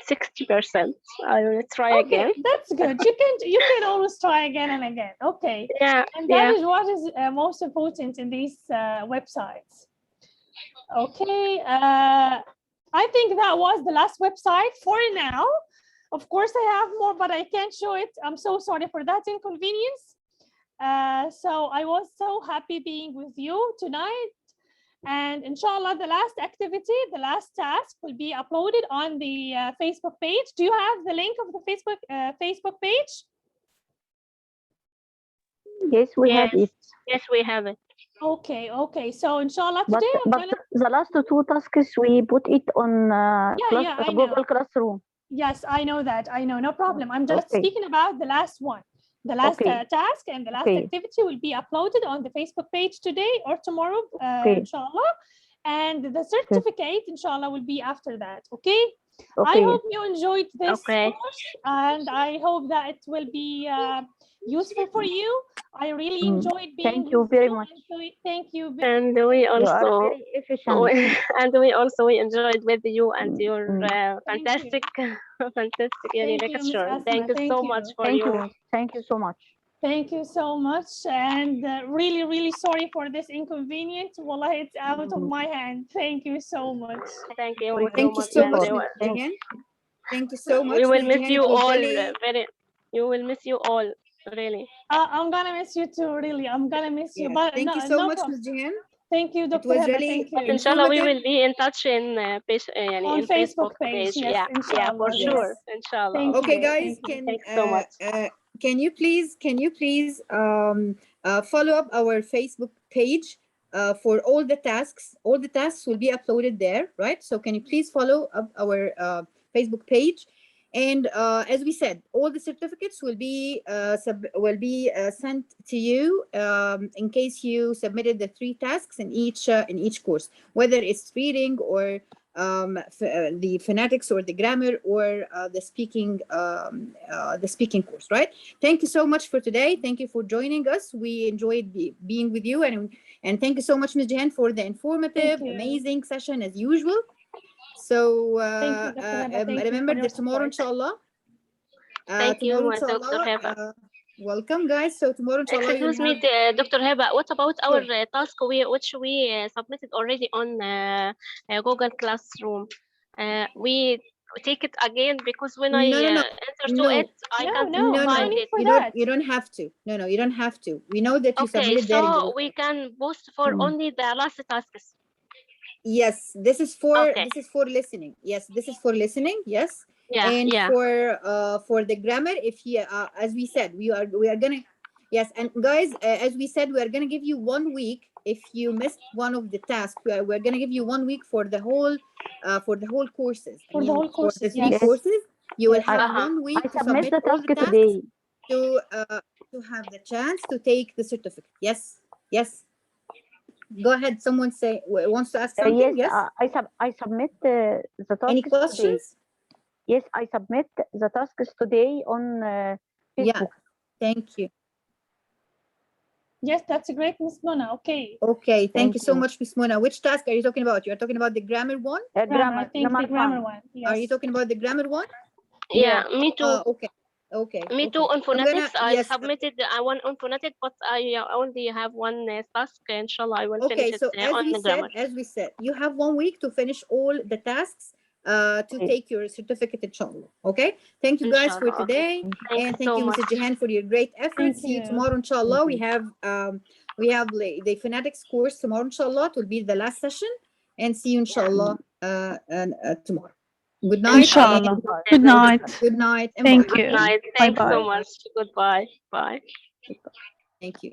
60%? I will try again. That's good. You can always try again and again. Okay. Yeah. And that is what is most important in these websites. Okay. I think that was the last website for now. Of course, I have more, but I can't show it. I'm so sorry for that inconvenience. So I was so happy being with you tonight. And inshallah, the last activity, the last task will be uploaded on the Facebook page. Do you have the link of the Facebook page? Yes, we have it. Yes, we have it. Okay, okay. So inshallah today but the last two tasks we put it on I Google know. Classroom. Yes, I know that. I know. No problem. I'm just speaking about the last one. The last task and the last activity will be uploaded on the Facebook page today or tomorrow, inshallah. And the certificate, inshallah, will be after that. Okay? I hope you enjoyed this course, and I hope that it will be useful for you. I really enjoyed being Thank you very much. Thank you. And we also very efficient. we enjoyed with you and your fantastic lecture. Thank you so much for you. Thank you so much. Thank you so much, and really, really sorry for this inconvenience. Wallah, it's out of my hand. Thank you so much. Thank you Thank you so much, Ms. Jihan. Thank you so much. We will Ms. miss Jihan. you It was all. really- You will miss you all. Really. I'm gonna miss you too. Really, I'm gonna miss you. Yes. But Thank you so much, Ms. Jihan. Thank you, Dr. It was Heba. really Thank you. Inshallah, we will be in touch in on in Facebook page. Yes, Yeah, inshallah. for Yes. sure. Inshallah. Thank Okay, you. guys, Thank you. can Thanks so much. can you please follow up our Facebook page for all the tasks? All the tasks will be uploaded there, right? So can you please follow up our Facebook page? And as we said, all the certificates will be sent to you in case you submitted the 3 tasks in each course, whether it's reading or the phonetics or the grammar or the speaking course, right? Thank you so much for today. Thank you for joining us. We enjoyed being with you, and thank you so much, Ms. Jihan, for the informative, amazing session as usual. So remember that tomorrow, inshallah. Thank you, Dr. Heba. Welcome, guys. So tomorrow, inshallah, Excuse me, Dr. Heba. What about our task which we submitted already on Google Classroom? We take it again because when I enter to it, I can't find it. You don't have to. No, you don't have to. We know that you submitted so there. we can post for only the last tasks. Yes, this is for listening. Yes, this is for listening. Yes. And for the grammar, if you as we said, we are gonna and guys, as we said, we are gonna give you 1 week. If you missed one of the tasks, we're gonna give you 1 week for the whole courses. For the whole courses, for the 3 courses, you will have 1 week I to submit submit the all task the tasks today. to have the chance to take the certificate. Yes. Go ahead. Someone wants to ask something. Yes. I submit the tasks. Any questions? Today. Yes, I submit the tasks today on Facebook. Thank you. Yes, that's a great, Miss Mona. Okay. Okay. Thank you so much, Miss Mona. Which task are you talking about? You are talking about the grammar one? Grammar. I think the grammar one. Yes. Are you talking about the grammar one? Yeah, me too. Okay. Me too. On phonetics, I submitted one on phonetics, but I only have one task. Inshallah, I will finish it on the grammar. As we said, you have 1 week to finish all the tasks to take your certificate, inshallah. Okay. Thank you guys for today, and thank you, Mrs. Jihan, for your great efforts. See you tomorrow, inshallah. We have the phonetics course tomorrow, inshallah. It will be the last session, and see you, inshallah, tomorrow. Good night. Inshallah. Good night. Good night. Thank you. Good night. Thanks so much. Goodbye. Bye. Thank you.